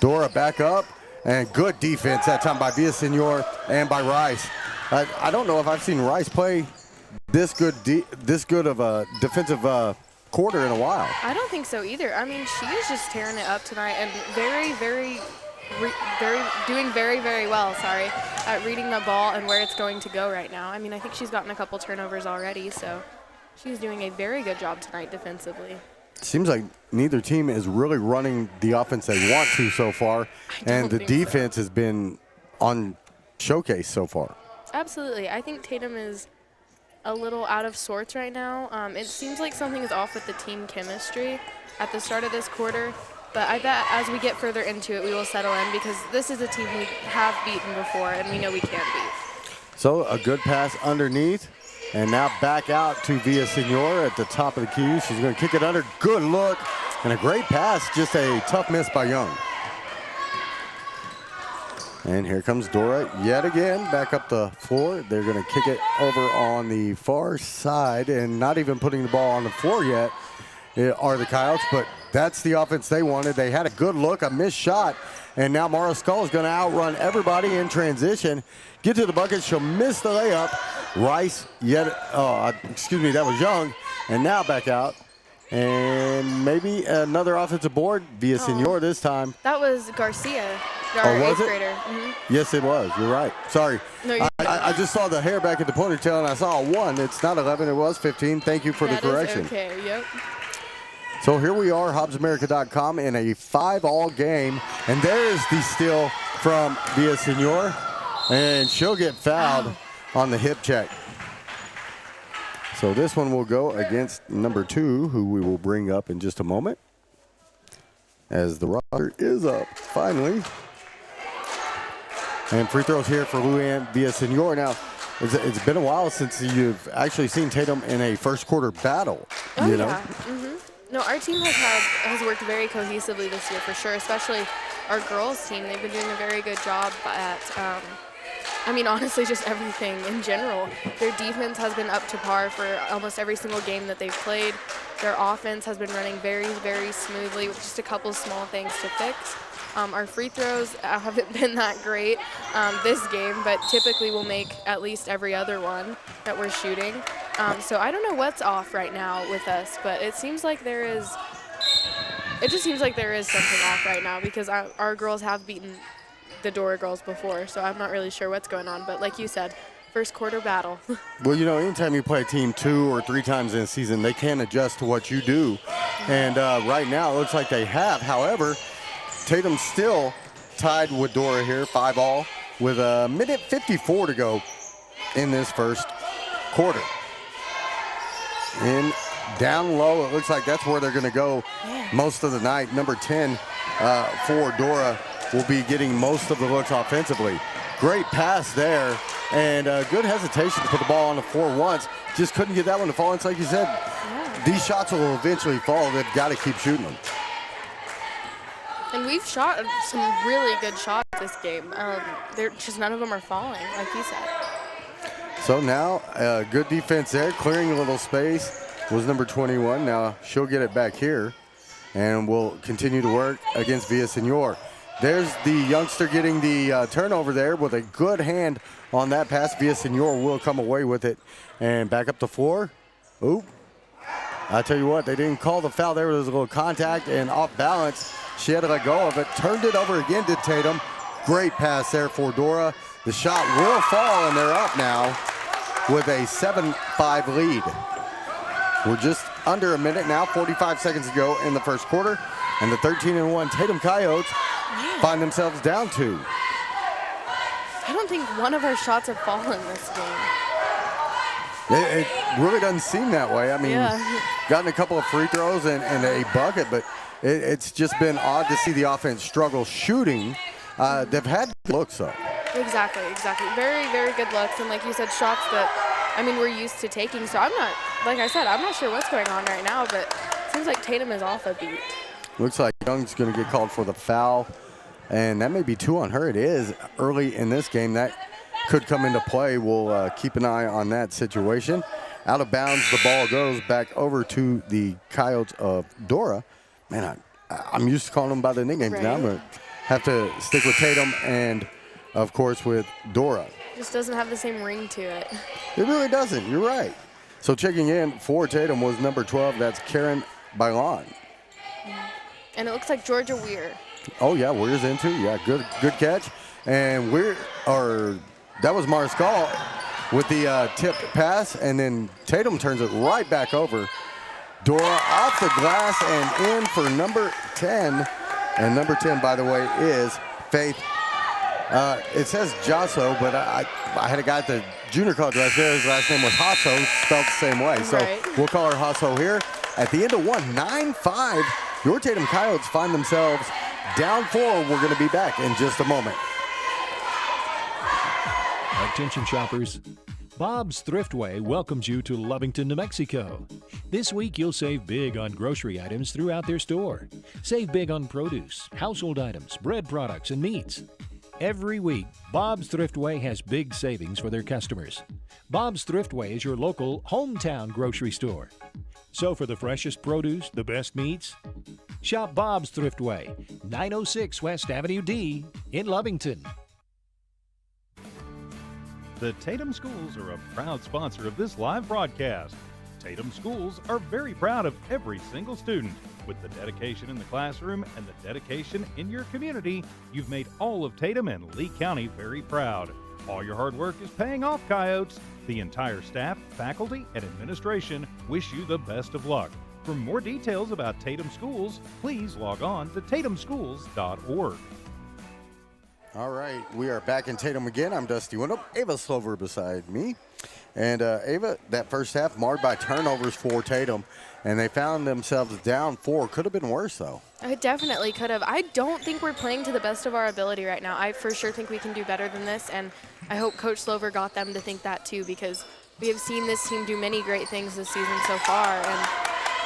Dora back up, and good defense that time by Villaseñor and by Rice. I don't know if I've seen Rice play this good of a defensive quarter in a while. I don't think so either. I mean, she is just tearing it up tonight and doing very well, at reading the ball and where it's going to go right now. I mean, I think she's gotten a couple turnovers already, so she's doing a very good job tonight defensively. Seems like neither team is really running the offense they want to so far, and the defense has been on showcase so far. Absolutely. I think Tatum is a little out of sorts right now. It seems like something is off with the team chemistry at the start of this quarter, but I bet as we get further into it, we will settle in because this is a team we have beaten before and we know we can beat. So a good pass underneath, and now back out to Villaseñor at the top of the key. She's going to kick it under. Good look, and a great pass, just a tough miss by Young. And here comes Dora yet again, back up the floor. They're going to kick it over on the far side, and not even putting the ball on the floor yet are the Coyotes, but that's the offense they wanted. They had a good look, a missed shot, and now Mara Skull is going to outrun everybody in transition. Get to the bucket, she'll miss the layup. Rice that was Young, and now back out. And maybe another offensive board, Villaseñor this time. That was Garcia. Our was eighth it? grader. Mm-hmm. Yes, it was. You're right. Sorry. No, I just saw the hair back at the ponytail, and I saw a 1. It's not 11. It was 15. Thank you for the correction. That is okay. Yep. So here we are, HobbsAmerica.com, in a 5-all game. And there's the steal from Villaseñor. And she'll get fouled on the hip check. So this one will go against number 2, who we will bring up in just a moment, as the roster is up, finally. And free throws here for Luann Villaseñor. Now, it's been a while since you've actually seen Tatum in a first quarter battle. Oh, you know? yeah. Mm-hmm. No, our team has worked very cohesively this year for sure, especially our girls team. They've been doing a very good job at, honestly, just everything in general. Their defense has been up to par for almost every single game that they've played. Their offense has been running very smoothly with just a couple small things to fix. Our free throws haven't been that great this game, but typically we'll make at least every other one that we're shooting. So I don't know what's off right now with us, but it seems like there is. It just seems like there is something off right now because our girls have beaten the Dora girls before, so I'm not really sure what's going on. But like you said, first quarter battle. Well, you know, anytime you play a team 2 or 3 times in a season, they can adjust to what you do. And right now, it looks like they have. However, Tatum's still tied with Dora here, 5-all, with a minute 54 to go in this first quarter. And down low, it looks like that's where they're going to go most of the night. Number 10 for Dora will be getting most of the looks offensively. Great pass there, and good hesitation to put the ball on the floor once. Just couldn't get that one to fall. It's like you said, these shots will eventually fall. They've got to keep shooting them. And we've shot some really good shots this game. They're just none of them are falling, like you said. So now, good defense there, clearing a little space was number 21. Now she'll get it back here, and we'll continue to work against Villaseñor. There's the youngster getting the turnover there with a good hand on that pass. Villaseñor will come away with it and back up the floor. Oop. I tell you what, they didn't call the foul there. There was a little contact and off balance. She had to let go of it. Turned it over again to Tatum. Great pass there for Dora. The shot will fall, and they're up now with a 7-5 lead. We're just under a minute now, 45 seconds to go in the first quarter. And the 13-1 Tatum Coyotes find themselves down 2. I don't think one of our shots have fallen this game. It really doesn't seem that way. I mean, gotten a couple of free throws and a bucket, but it's just been odd to see the offense struggle shooting. They've had good looks, though. Exactly. Very good looks. And like you said, shots that, we're used to taking. So I'm not sure what's going on right now, but it seems like Tatum is off a beat. Looks like Young's going to get called for the foul, and that may be 2 on her. It is early in this game. That could come into play. We'll keep an eye on that situation. Out of bounds, the ball goes back over to the Coyotes of Dora. Man, I'm used to calling them by the nicknames now, but have to stick with Tatum and, of course, with Dora. Just doesn't have the same ring to it. It really doesn't. You're right. So checking in for Tatum was number 12. That's Karen Bailon. And it looks like Georgia Weir. Oh, yeah, Weir's in too. Yeah, good catch. And that was Mariscal with the tipped pass, and then Tatum turns it right back over. Dora off the glass and in for number 10. And number 10, by the way, is Faith. It says Jasso, but I had a guy at the junior college right there. His last name was Hasso, spelled the same way. So we'll call her Hasso here. At the end of 9-5, your Tatum Coyotes find themselves down 4. We're going to be back in just a moment. Attention shoppers, Bob's Thriftway welcomes you to Lovington, New Mexico. This week you'll save big on grocery items throughout their store. Save big on produce, household items, bread products, and meats. Every week, Bob's Thriftway has big savings for their customers. Bob's Thriftway is your local hometown grocery store. So for the freshest produce, the best meats, shop Bob's Thriftway, 906 West Avenue D in Lovington. The Tatum Schools are a proud sponsor of this live broadcast. Tatum Schools are very proud of every single student. With the dedication in the classroom and the dedication in your community, you've made all of Tatum and Lee County very proud. All your hard work is paying off, Coyotes. The entire staff, faculty, and administration wish you the best of luck. For more details about Tatum Schools, please log on to tatumschools.org. All right, we are back in Tatum again. I'm Dusty Windham. Ava Slover beside me. And Ava, that first half marred by turnovers for Tatum, and they found themselves down 4. Could have been worse, though. It definitely could have. I don't think we're playing to the best of our ability right now. I for sure think we can do better than this, and I hope Coach Slover got them to think that too, because we have seen this team do many great things this season so far, and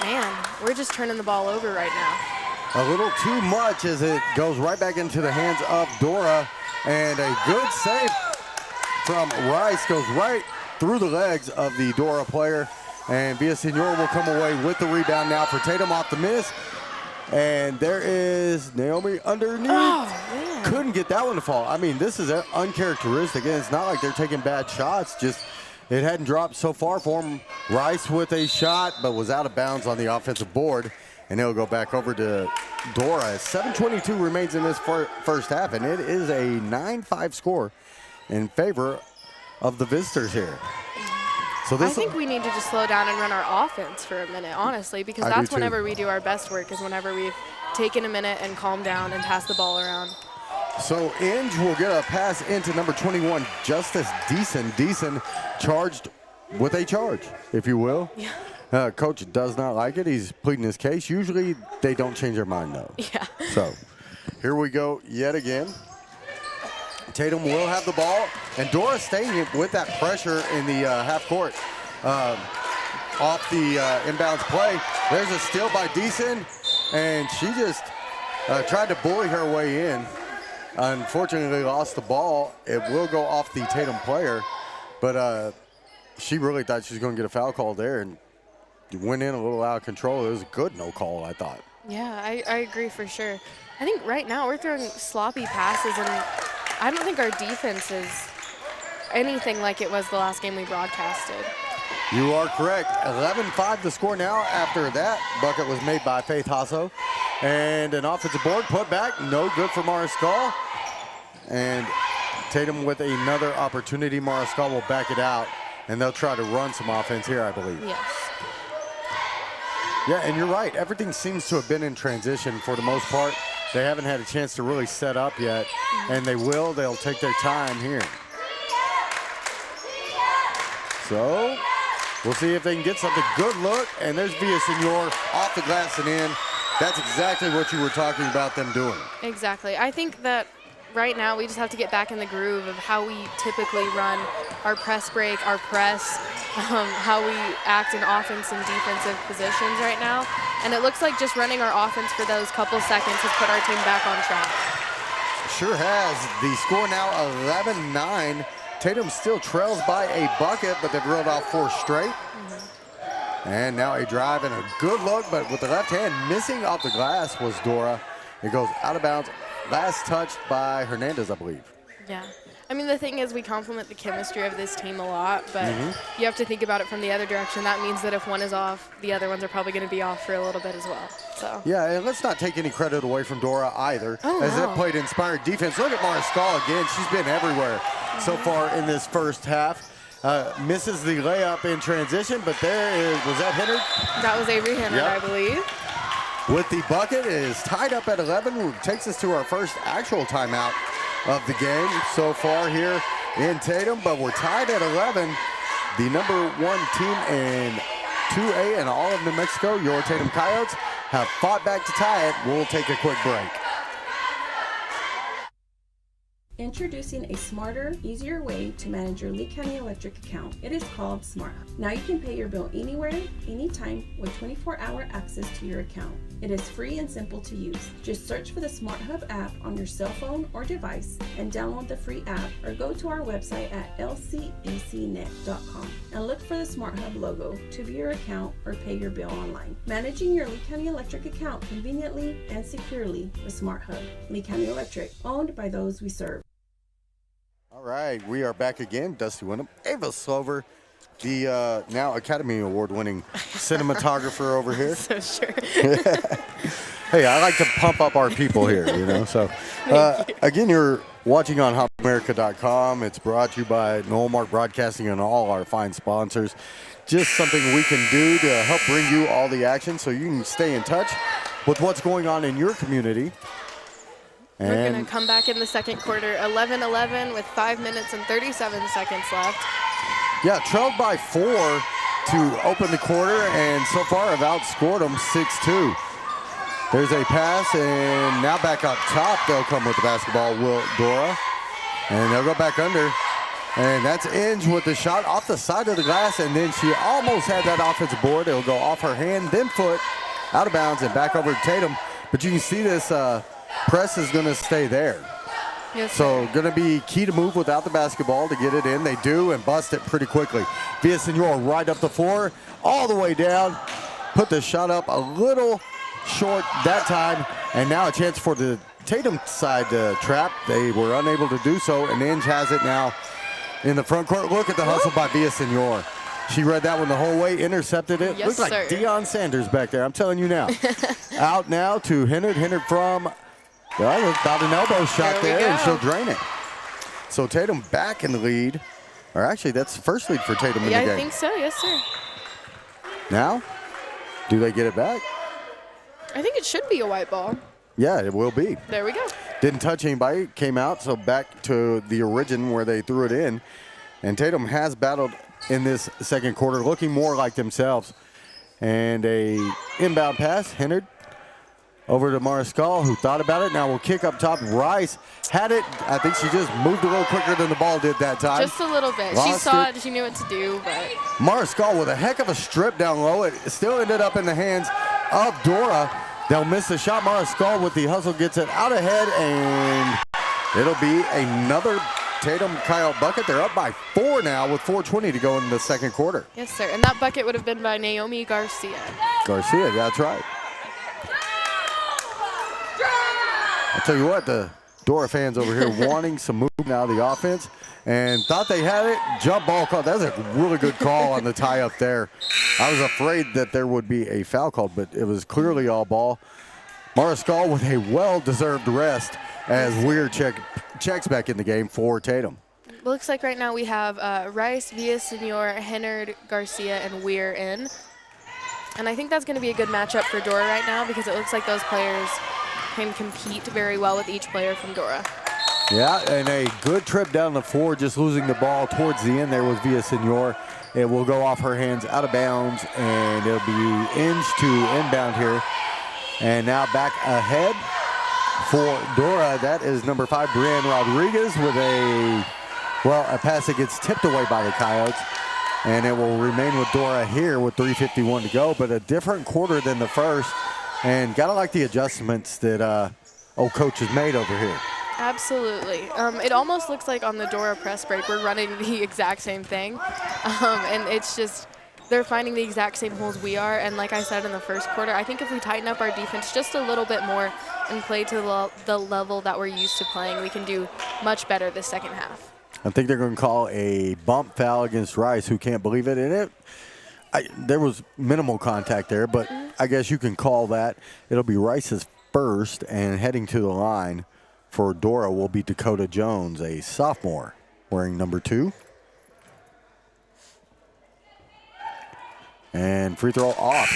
man, we're just turning the ball over right now. A little too much as it goes right back into the hands of Dora, and a good save from Rice goes right through the legs of the Dora player, and Villasenor will come away with the rebound now for Tatum off the miss. And there is Naomi underneath. Oh, couldn't get that one to fall. I mean, this is uncharacteristic, and it's not like they're taking bad shots, just it hadn't dropped so far for him. Rice with a shot, but was out of bounds on the offensive board, and it'll go back over to Dora. 7:22 remains in this first half, and it is a 9-5 score in favor of the visitors here. So this I think we need to just slow down and run our offense for a minute, honestly, because that's whenever we do our best work, is whenever we've taken a minute and calmed down and passed the ball around. So Inge will get a pass into number 21, Justice Deason. Deason charged with a charge, if you will. Yeah. Coach does not like it. He's pleading his case. Usually they don't change their mind, though. Yeah. So here we go yet again. Tatum will have the ball, and Dora staying with that pressure in the half court. Off the inbounds play, there's a steal by Deason, and she just tried to bully her way in. Unfortunately, lost the ball. It will go off the Tatum player, but she really thought she was going to get a foul call there, and went in a little out of control. It was a good no call, I thought. Yeah, I agree for sure. I think right now we're throwing sloppy passes, and I don't think our defense is anything like it was the last game we broadcasted. You are correct. 11-5 the score now after that bucket was made by Faith Hasso. And an offensive board put back, no good for Mariscal. And Tatum with another opportunity. Mariscal will back it out, and they'll try to run some offense here, I believe. Yes. Yeah, and you're right. Everything seems to have been in transition for the most part. They haven't had a chance to really set up yet, and they will. They'll take their time here. So we'll see if they can get something. Good look, and there's Villasenor off the glass and in. That's exactly what you were talking about them doing. Exactly. I think that right now we just have to get back in the groove of how we typically run our press break, our press, how we act in offense and defensive positions right now. And it looks like just running our offense for those couple seconds has put our team back on track. Sure has. The score now 11-9. Tatum still trails by a bucket, but they've reeled off 4 straight. And now a drive and a good look, but with the left hand missing off the glass was Dora. It goes out of bounds last touched by Hernandez, I believe. Yeah. I mean, the thing is, we compliment the chemistry of this team a lot, but you have to think about it from the other direction. That means that if one is off, the other ones are probably going to be off for a little bit as well. So. Yeah, and let's not take any credit away from Dora either, Oh, as no. they played inspired defense. Look at Mariscal again. She's been everywhere so far in this first half. Misses the layup in transition, but was that Hennard? That was Avery Hennard, Yep. I believe. With the bucket, is tied up at 11, takes us to our first actual timeout of the game so far here in Tatum, but we're tied at 11. The number 1 team in 2A and all of New Mexico, your Tatum Coyotes, have fought back to tie it. We'll take a quick break. Introducing a smarter, easier way to manage your Lee County Electric account. It is called Smart Hub. Now you can pay your bill anywhere, anytime, with 24-hour access to your account. It is free and simple to use. Just search for the Smart Hub app on your cell phone or device and download the free app, or go to our website at lcecnet.com and look for the Smart Hub logo to view your account or pay your bill online. Managing your Lee County Electric account conveniently and securely with Smart Hub. Lee County Electric, owned by those we serve. All right, we are back again. Dusty Wyndham, Ava Slover, the now Academy Award-winning cinematographer over here. So sure. Hey, I like to pump up our people here, you know. So, again, you're watching on HopAmerica.com. It's brought to you by Noel Mark Broadcasting and all our fine sponsors. Just something we can do to help bring you all the action so you can stay in touch with what's going on in your community. We're going to come back in the second quarter, 11-11 with 5 minutes and 37 seconds left. Yeah, trailed by 4 to open the quarter, and so far have outscored them 6-2. There's a pass, and now back up top, they'll come with the basketball, Dora. And they'll go back under. And that's Inge with the shot off the side of the glass, and then she almost had that offensive board. It'll go off her hand, then foot, out of bounds, and back over to Tatum. But you can see this press is going to stay there. Yes, So going to be key to move without the basketball to get it in. They do, and bust it pretty quickly. Villasenor right up the floor, all the way down. Put the shot up a little short that time, and now a chance for the Tatum side to trap. They were unable to do so, and Inge has it now in the front court. Look at the hustle by Villasenor. She read that one the whole way, intercepted it. Yes, Looks like sir. Deion Sanders back there, I'm telling you now. Out now to Hennard. Hennard from about an elbow shot There we there, and go. she'll drain it. So Tatum back in the lead. Or actually, that's the first lead for Tatum in Yeah, the game. I think so. Yes, sir. Now, do they get it back? I think it should be a white ball. Yeah, it will be. There we go. Didn't touch anybody, came out, so back to the origin where they threw it in. And Tatum has battled in this second quarter, looking more like themselves. And a inbound pass, Hennard over to Mariscal, who thought about it. Now we'll kick up top. Rice had it. I think she just moved a little quicker than the ball did that time. Just a little bit. She Lost saw it. it. She knew what to do, but Mariscal with a heck of a strip down low. It still ended up in the hands of Dora. They'll miss the shot. Mariscal with the hustle gets it out ahead, and it'll be another Tatum Coyote bucket. They're up by 4 now with 4:20 to go in the second quarter. yes, sir. And that bucket would have been by Naomi Garcia. Garcia, that's right. I'll tell you what, the Dora fans over here wanting some movement out of the offense and thought they had it. Jump ball call. That was a really good call on the tie up there. I was afraid that there would be a foul called, but it was clearly all ball. Mariscal with a well-deserved rest as Weir checks back in the game for Tatum. Looks like right now we have Rice, Villasenor, Hennard, Garcia, and Weir in. And I think that's going to be a good matchup for Dora right now because it looks like those players can compete very well with each player from Dora. Yeah, and a good trip down the floor, just losing the ball towards the end there was Villasenor. It will go off her hands out of bounds, and it'll be Inge to inbound here. And now back ahead for Dora. That is number 5, Brianne Rodriguez, with a pass that gets tipped away by the Coyotes. And it will remain with Dora here with 3:51 to go, but a different quarter than the first. And gotta like the adjustments that old coach has made over here. Absolutely. It almost looks like on the Dora press break, we're running the exact same thing. And it's just they're finding the exact same holes we are. And like I said in the first quarter, I think if we tighten up our defense just a little bit more and play to the level that we're used to playing, we can do much better this second half. I think they're going to call a bump foul against Rice, who can't believe it. And there was minimal contact there, but I guess you can call that. It'll be Rice's first, and heading to the line for Dora will be Dakota Jones, a sophomore, wearing number 2. And free throw off.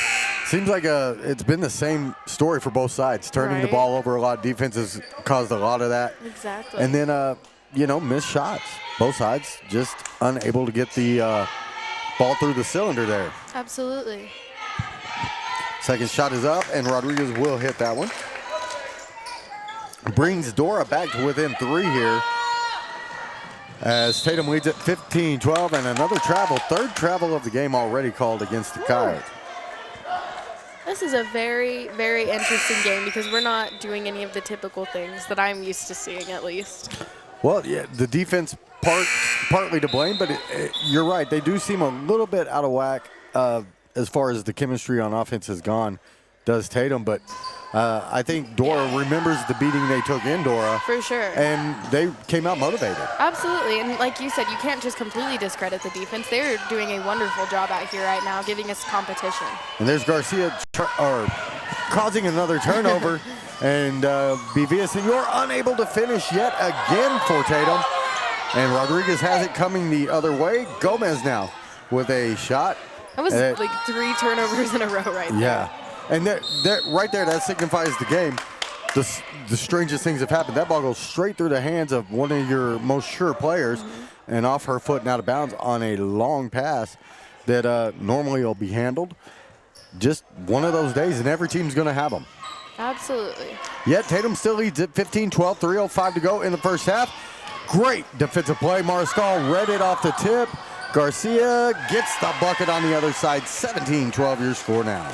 Seems like it's been the same story for both sides. Turning the ball over a lot. Defense has caused a lot of that. Exactly. And then, missed shots. Both sides just unable to get the ball through the cylinder there. Absolutely. Second shot is up, and Rodriguez will hit that one. Brings Dora back to within 3 here, as Tatum leads at 15-12, and another travel, third travel of the game already called against the Coyotes. This is a very, very interesting game because we're not doing any of the typical things that I'm used to seeing, at least. Well, yeah, the defense partly to blame, but you're right. They do seem a little bit out of whack as far as the chemistry on offense has gone, does Tatum, but I think Dora remembers the beating they took in Dora. For sure. And they came out motivated. Absolutely. And like you said, you can't just completely discredit the defense. They're doing a wonderful job out here right now, giving us competition. And there's Garcia causing another turnover. And Villasenor unable to finish yet again for Tatum. And Rodriguez has it coming the other way. Gomez now with a shot. That was like 3 turnovers in a row right there. Yeah. And right there, that signifies the game. The strangest things have happened. That ball goes straight through the hands of one of your most sure players and off her foot and out of bounds on a long pass that normally will be handled. Just one of those days, and every team's going to have them. Absolutely. Yet Tatum still leads at 15-12, 3:05 to go in the first half. Great defensive play. Mariscal read it off the tip. Garcia gets the bucket on the other side. 17-12 your score now.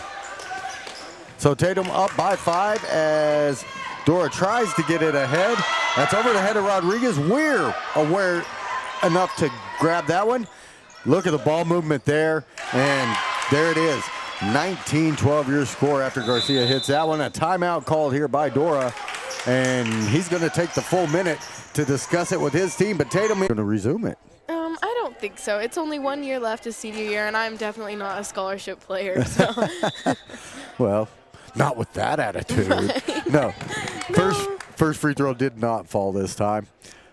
So Tatum up by 5 as Dora tries to get it ahead. That's over the head of Rodriguez. We're aware enough to grab that one. Look at the ball movement there, and there it is. 19-12 your score after Garcia hits that one. A timeout called here by Dora, and he's going to take the full minute to discuss it with his team, but Tatum is going to resume it. I don't think so. It's only 1 year left his senior year, and I'm definitely not a scholarship player. So. Well, not with that attitude. No. First free throw did not fall this time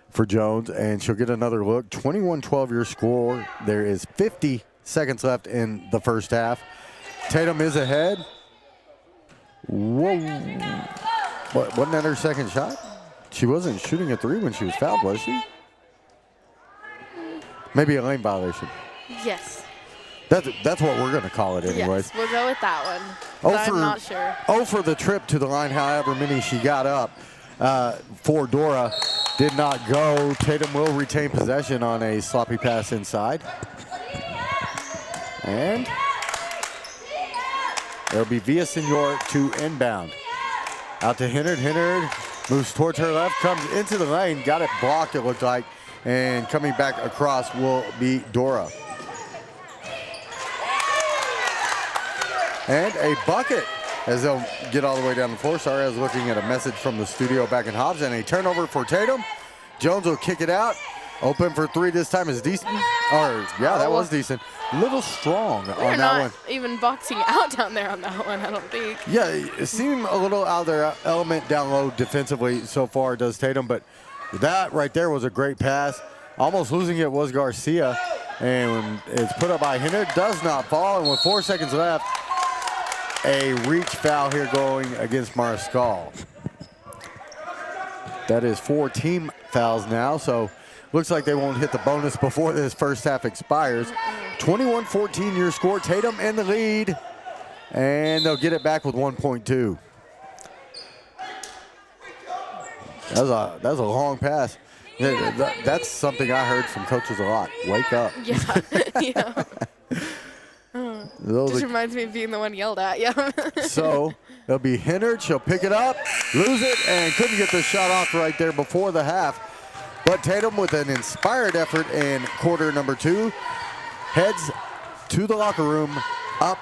for Jones, and she'll get another look. 21-12 your score. There is 50 seconds left in the first half. Tatum is ahead. Whoa. Wasn't that her second shot? She wasn't shooting a 3 when she was fouled, was she? Maybe a lane violation. Yes. That's what we're going to call it anyways. Yes, we'll go with that one. But I'm not sure. For the trip to the line, however many she got up for Dora did not go. Tatum will retain possession on a sloppy pass inside. And it'll be Villasenor to inbound. Out to Hennard. Hennard moves towards her left, comes into the lane, got it blocked, it looked like. And coming back across will be Dora. And a bucket as they'll get all the way down the floor. Sorry, I was looking at a message from the studio back in Hobbs. And a turnover for Tatum. Jones will kick it out. Open for 3 this time is decent. That was decent. A little strong on that one. They're not even boxing out down there on that one, I don't think. Yeah, it seemed a little out of their element down low defensively so far, does Tatum. But that right there was a great pass. Almost losing it was Garcia. And when it's put up by Hennard, does not fall. And with 4 seconds left, a reach foul here going against Mariscal. That is 4 team fouls now, so looks like they won't hit the bonus before this first half expires. 21-14 your score. Tatum in the lead, and they'll get it back with 1.2. That was a long pass. That's something I heard from coaches a lot. Wake up. Yeah, yeah. Just reminds me of being the one yelled at, yeah. So it'll be Hennard. She'll pick it up, lose it, and couldn't get the shot off right there before the half. But Tatum with an inspired effort in quarter number 2 heads to the locker room, up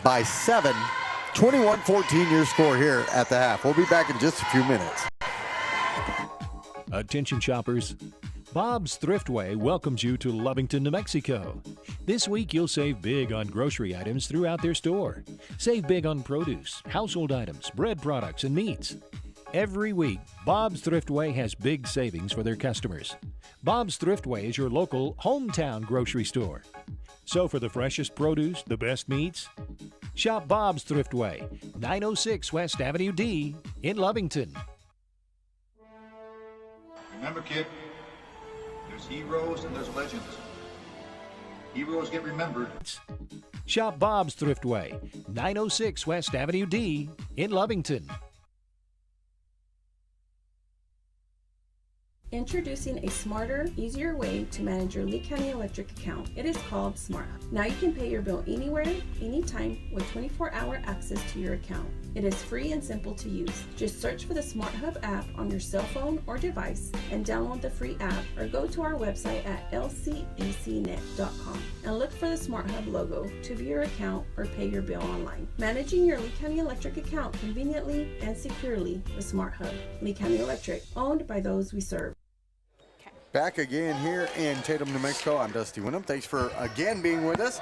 by 7. 21-14 your score here at the half. We'll be back in just a few minutes. Attention shoppers. Bob's Thriftway welcomes you to Lovington, New Mexico. This week you'll save big on grocery items throughout their store. Save big on produce, household items, bread products, and meats. Every week, Bob's Thriftway has big savings for their customers. Bob's Thriftway is your local hometown grocery store. So for the freshest produce, the best meats, shop Bob's Thriftway, 906 West Avenue D in Lovington. Remember, kid, there's heroes and there's legends. Heroes get remembered. Shop Bob's Thriftway, 906 West Avenue D in Lovington. Introducing a smarter, easier way to manage your Lee County Electric account. It is called Smart Hub. Now you can pay your bill anywhere, anytime, with 24-hour access to your account. It is free and simple to use. Just search for the Smart Hub app on your cell phone or device and download the free app, or go to our website at lcecnet.com and look for the Smart Hub logo to view your account or pay your bill online. Managing your Lee County Electric account conveniently and securely with Smart Hub. Lee County Electric, owned by those we serve. Back again here in Tatum, New Mexico. I'm Dusty Wyndham. Thanks for again being with us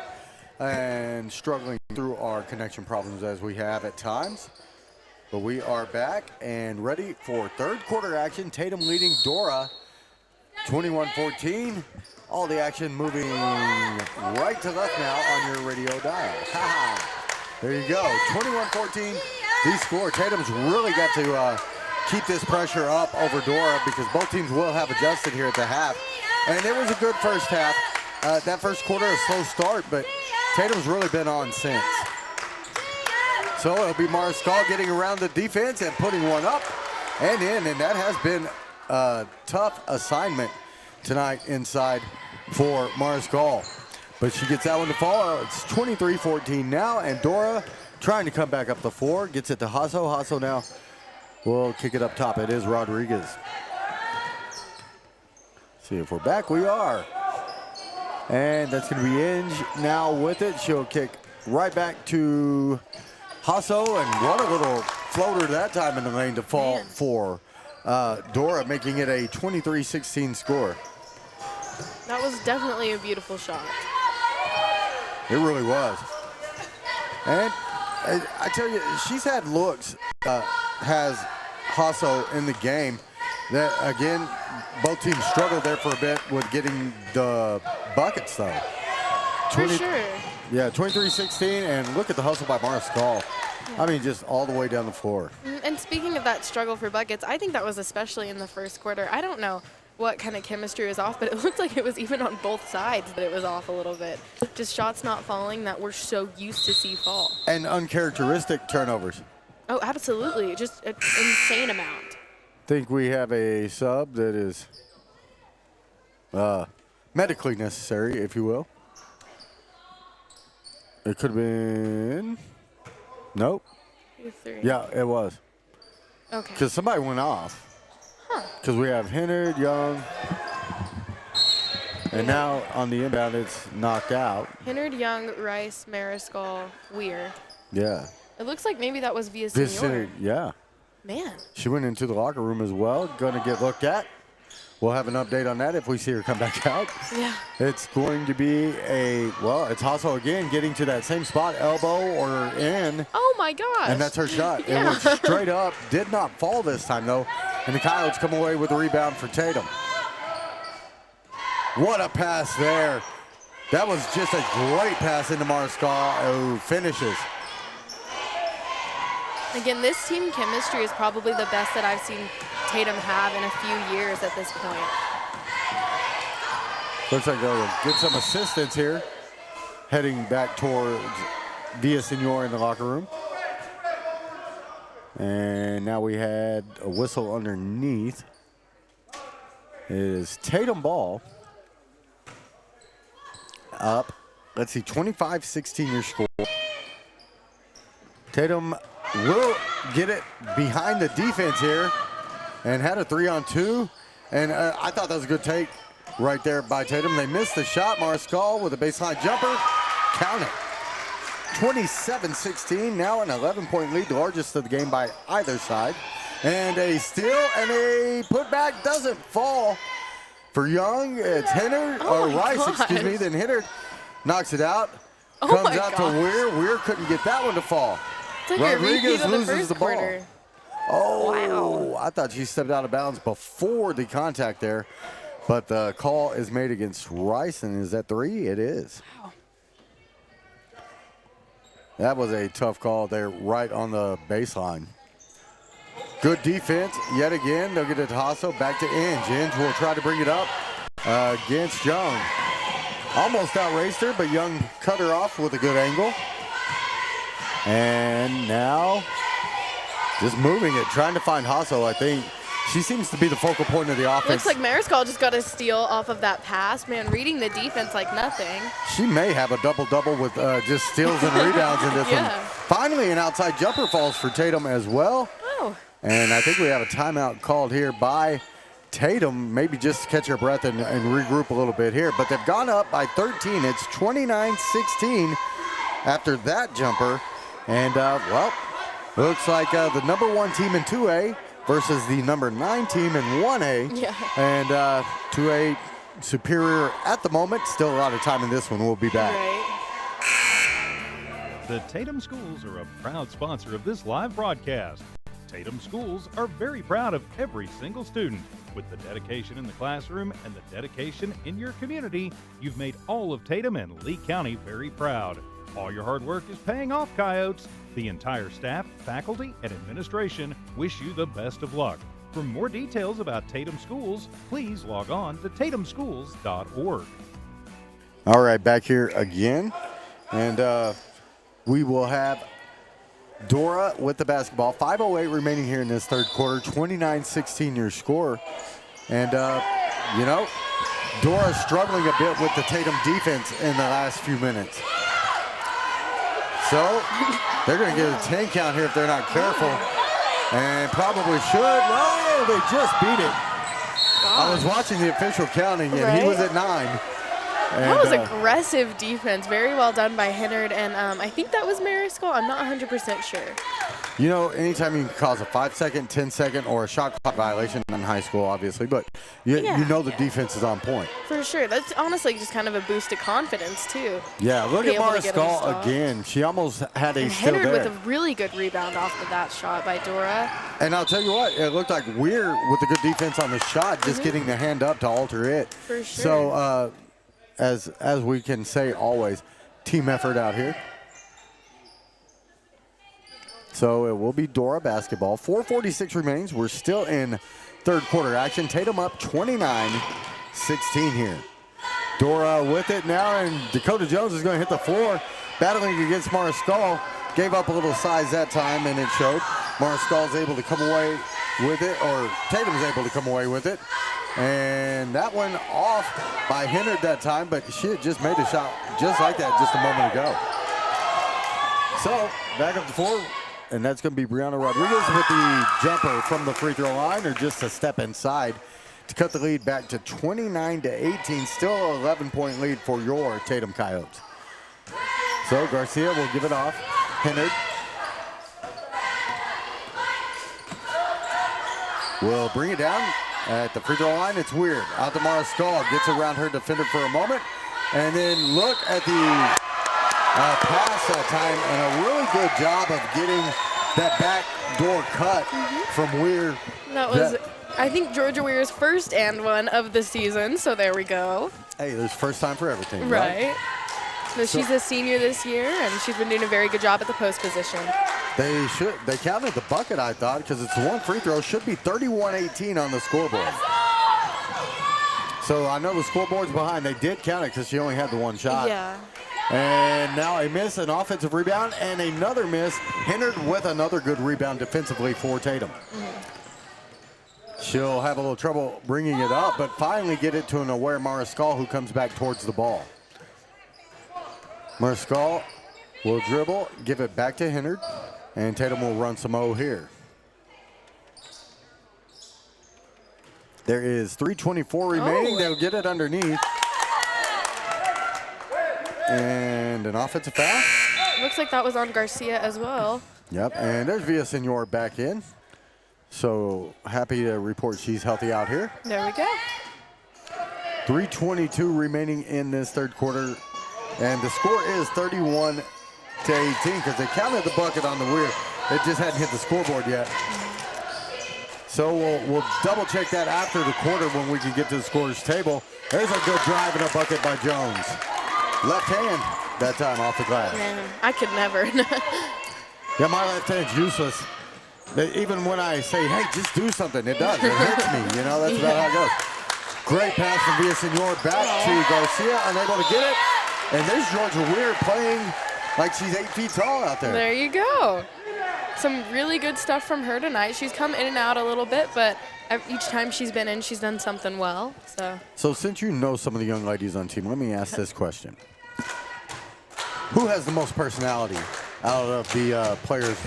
and struggling through our connection problems as we have at times. But we are back and ready for third quarter action. Tatum leading Dora 21-14. All the action moving right to left now on your radio dial. There you go. 21-14 the score. Tatum's really got to keep this pressure up over Dora because both teams will have adjusted here at the half. And it was a good first half. That first quarter, a slow start, but Tatum's really been on since. So it'll be Mariscal getting around the defense and putting one up and in, and that has been a tough assignment tonight inside for Mariscal. But she gets that one to fall. It's 23-14 now, and Dora trying to come back up the floor, gets it to Hasso. Hasso now we'll kick it up top. It is Rodriguez. See if we're back. We are. And that's going to be Inge now with it. She'll kick right back to Hasso. And what a little floater that time in the lane to fall for Dora, making it a 23-16 score. That was definitely a beautiful shot. It really was. And I tell you, she's had looks, has Hasso in the game that, again, both teams struggled there for a bit with getting the buckets, though. For sure. Yeah, 23-16, and look at the hustle by Mariscal. I mean, just all the way down the floor. And speaking of that struggle for buckets, I think that was especially in the first quarter. I don't know what kind of chemistry was off, but it looked like it was even on both sides that it was off a little bit. Just shots not falling that we're so used to see fall. And uncharacteristic turnovers. Oh, absolutely. Just an insane amount. Think we have a sub that is medically necessary, if you will. It could have been. Nope. 2-3. Yeah, it was. Okay. Because somebody went off. Because we have Hennard, Young, and now on the inbound it's knocked out. Hennard, Young, Rice, Mariscal, Weir. Yeah. It looks like maybe that was Villasenor. Yeah. Man. She went into the locker room as well, going to get looked at. We'll have an update on that if we see her come back out. Yeah. It's going to be it's Hasso again getting to that same spot, elbow or in. Oh, my gosh. And that's her shot. Yeah. It went straight up, did not fall this time, though. And the Coyotes come away with the rebound for Tatum. What a pass there. That was just a great pass into Mariscal, who finishes. Again, this team chemistry is probably the best that I've seen Tatum have in a few years at this point. Looks like they'll get some assistance here, heading back towards Villasenor in the locker room. And now we had a whistle underneath. It is Tatum ball. Up. Let's see, 25-16 your score. Tatum will get it behind the defense here and had a 3-on-2. And I thought that was a good take right there by Tatum. They missed the shot. Mariscal with a baseline jumper. count it. 27-16, now an 11-point lead, the largest of the game by either side. And a steal and a putback doesn't fall for Young. It's Hennard, or Rice, excuse me, then Hennard knocks it out. Comes out to Weir. Weir couldn't get that one to fall. It's like Rodriguez loses the ball. quarter. Oh, Wow. I thought she stepped out of bounds before the contact there. But the call is made against Rice, and is that 3? It is. Wow. That was a tough call there right on the baseline. Good defense yet again. They'll get it to Hasso, back to Inge. Inge will try to bring it up against Young. Almost outraced her, but Young cut her off with a good angle. And now just moving it, trying to find Hasso, I think. She seems to be the focal point of the offense. Looks like Mariscal just got a steal off of that pass. Man, reading the defense like nothing. She may have a double-double with just steals and rebounds in this one. Finally, an outside jumper falls for Tatum as well. Oh. And I think we have a timeout called here by Tatum, maybe just to catch her breath and regroup a little bit here. But they've gone up by 13. It's 29-16 after that jumper. And, well, looks like the number 1 team in 2A versus the number 9 team in 1A. Yeah. And 2A superior at the moment. Still a lot of time in this one. We'll be back. Right. The Tatum Schools are a proud sponsor of this live broadcast. Tatum Schools are very proud of every single student. With the dedication in the classroom and the dedication in your community, you've made all of Tatum and Lee County very proud. All your hard work is paying off, Coyotes. The entire staff, faculty, and administration wish you the best of luck. For more details about Tatum Schools, please log on to tatumschools.org. All right, back here again. And we will have Dora with the basketball. 5:08 remaining here in this third quarter. 29-16 your score. And, you know, Dora's struggling a bit with the Tatum defense in the last few minutes. So they're going to get a 10 count here if they're not careful. And probably should. Oh, they just beat it. I was watching the official counting, and he was at 9. That was aggressive defense. Very well done by Hennard, and I think that was Mariscal. I'm not 100% sure. You know, anytime you can cause a 5-second, 10-second, or a shot clock violation in high school, obviously, but you know the defense is on point. For sure. That's honestly just kind of a boost of confidence, too. Yeah, look at Mariscal again. She almost had a steal there. Hennard with a really good rebound off of that shot by Dora. And I'll tell you what, it looked like Weir with the good defense on the shot, just getting the hand up to alter it. For sure. So, as we can say always, team effort out here. So it will be Dora basketball. 4:46 remains. We're still in third quarter action. Tatum up 29-16 here. Dora with it now, and Dakota Jones is going to hit the floor. Battling against Mariscal. Gave up a little size that time, and it showed. Mariscal's able to come away with it, or Tatum's able to come away with it. And that one off by Hennard that time, but she had just made a shot just like that just a moment ago. So back up the floor, and that's going to be Brianna Rodriguez with the jumper from the free throw line, or just a step inside to cut the lead back to 29-18. Still an 11-point lead for your Tatum Coyotes. So Garcia will give it off. Hennard will bring it down. At the free throw line, it's weird. Out to Mariscal, gets around her defender for a moment. And then look at the pass that time, and a really good job of getting that back door cut from Weir. That was, I think, Georgia Weir's first and one of the season, so there we go. Hey, there's first time for everything, right? So she's a senior this year, and she's been doing a very good job at the post position. They counted the bucket, I thought, because it's one free throw. Should be 31-18 on the scoreboard. So I know the scoreboard's behind. They did count it because she only had the one shot. Yeah. And now a miss, an offensive rebound, and another miss. Hennard with another good rebound defensively for Tatum. She'll have a little trouble bringing it up, but finally get it to an aware Mariscal, who comes back towards the ball. Mariscal will dribble, give it back to Hennard, and Tatum will run some O here. There is 3:24 remaining. They'll get it underneath. And an offensive foul. Looks like that was on Garcia as well. Yep, and there's Villaseñor back in. So happy to report she's healthy out here. There we go. 3:22 remaining in this third quarter. And the score is 31-18 because they counted the bucket on the wheel. It just hadn't hit the scoreboard yet. So we'll double check that after the quarter when we can get to the scorer's table. There's a good drive and a bucket by Jones. Left hand that time off the glass. Man, I could never. Yeah, my left hand's useless. Even when I say, hey, just do something, it does. It hurts me, you know, that's about how it goes. Great pass from Villaseñor back to Garcia, unable to get it. And there's Georgia Weir playing like she's 8 feet tall out there. There you go. Some really good stuff from her tonight. She's come in and out a little bit, but each time she's been in, she's done something well. So since you know some of the young ladies on the team, let me ask this question. Who has the most personality out of the players?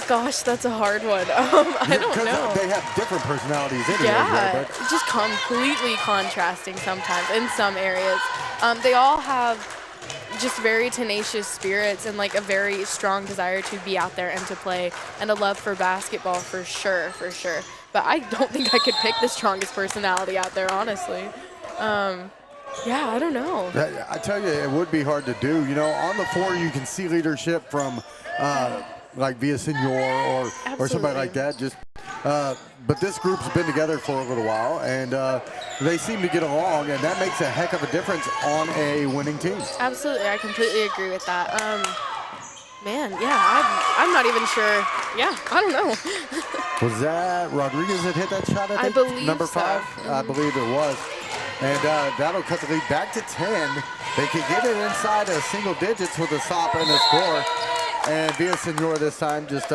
Gosh, that's a hard one. I don't know. They have different personalities anyway. Yeah, Right? But just completely contrasting sometimes in some areas. They all have just very tenacious spirits and like a very strong desire to be out there and to play and a love for basketball for sure. But I don't think I could pick the strongest personality out there, honestly. Yeah, I don't know. I tell you, it would be hard to do. You know, on the floor you can see leadership from like Villaseñor or somebody like that. Just, but this group's been together for a little while, and they seem to get along, and that makes a heck of a difference on a winning team. Absolutely, I completely agree with that. Man, yeah, I'm not even sure. Yeah, I don't know. Was that Rodriguez that hit that shot? I think? believe Number so. 5. I believe it was. And that'll cut the lead back to 10. They can get it inside of single digits with a stop and a score. And Villaseñor this time just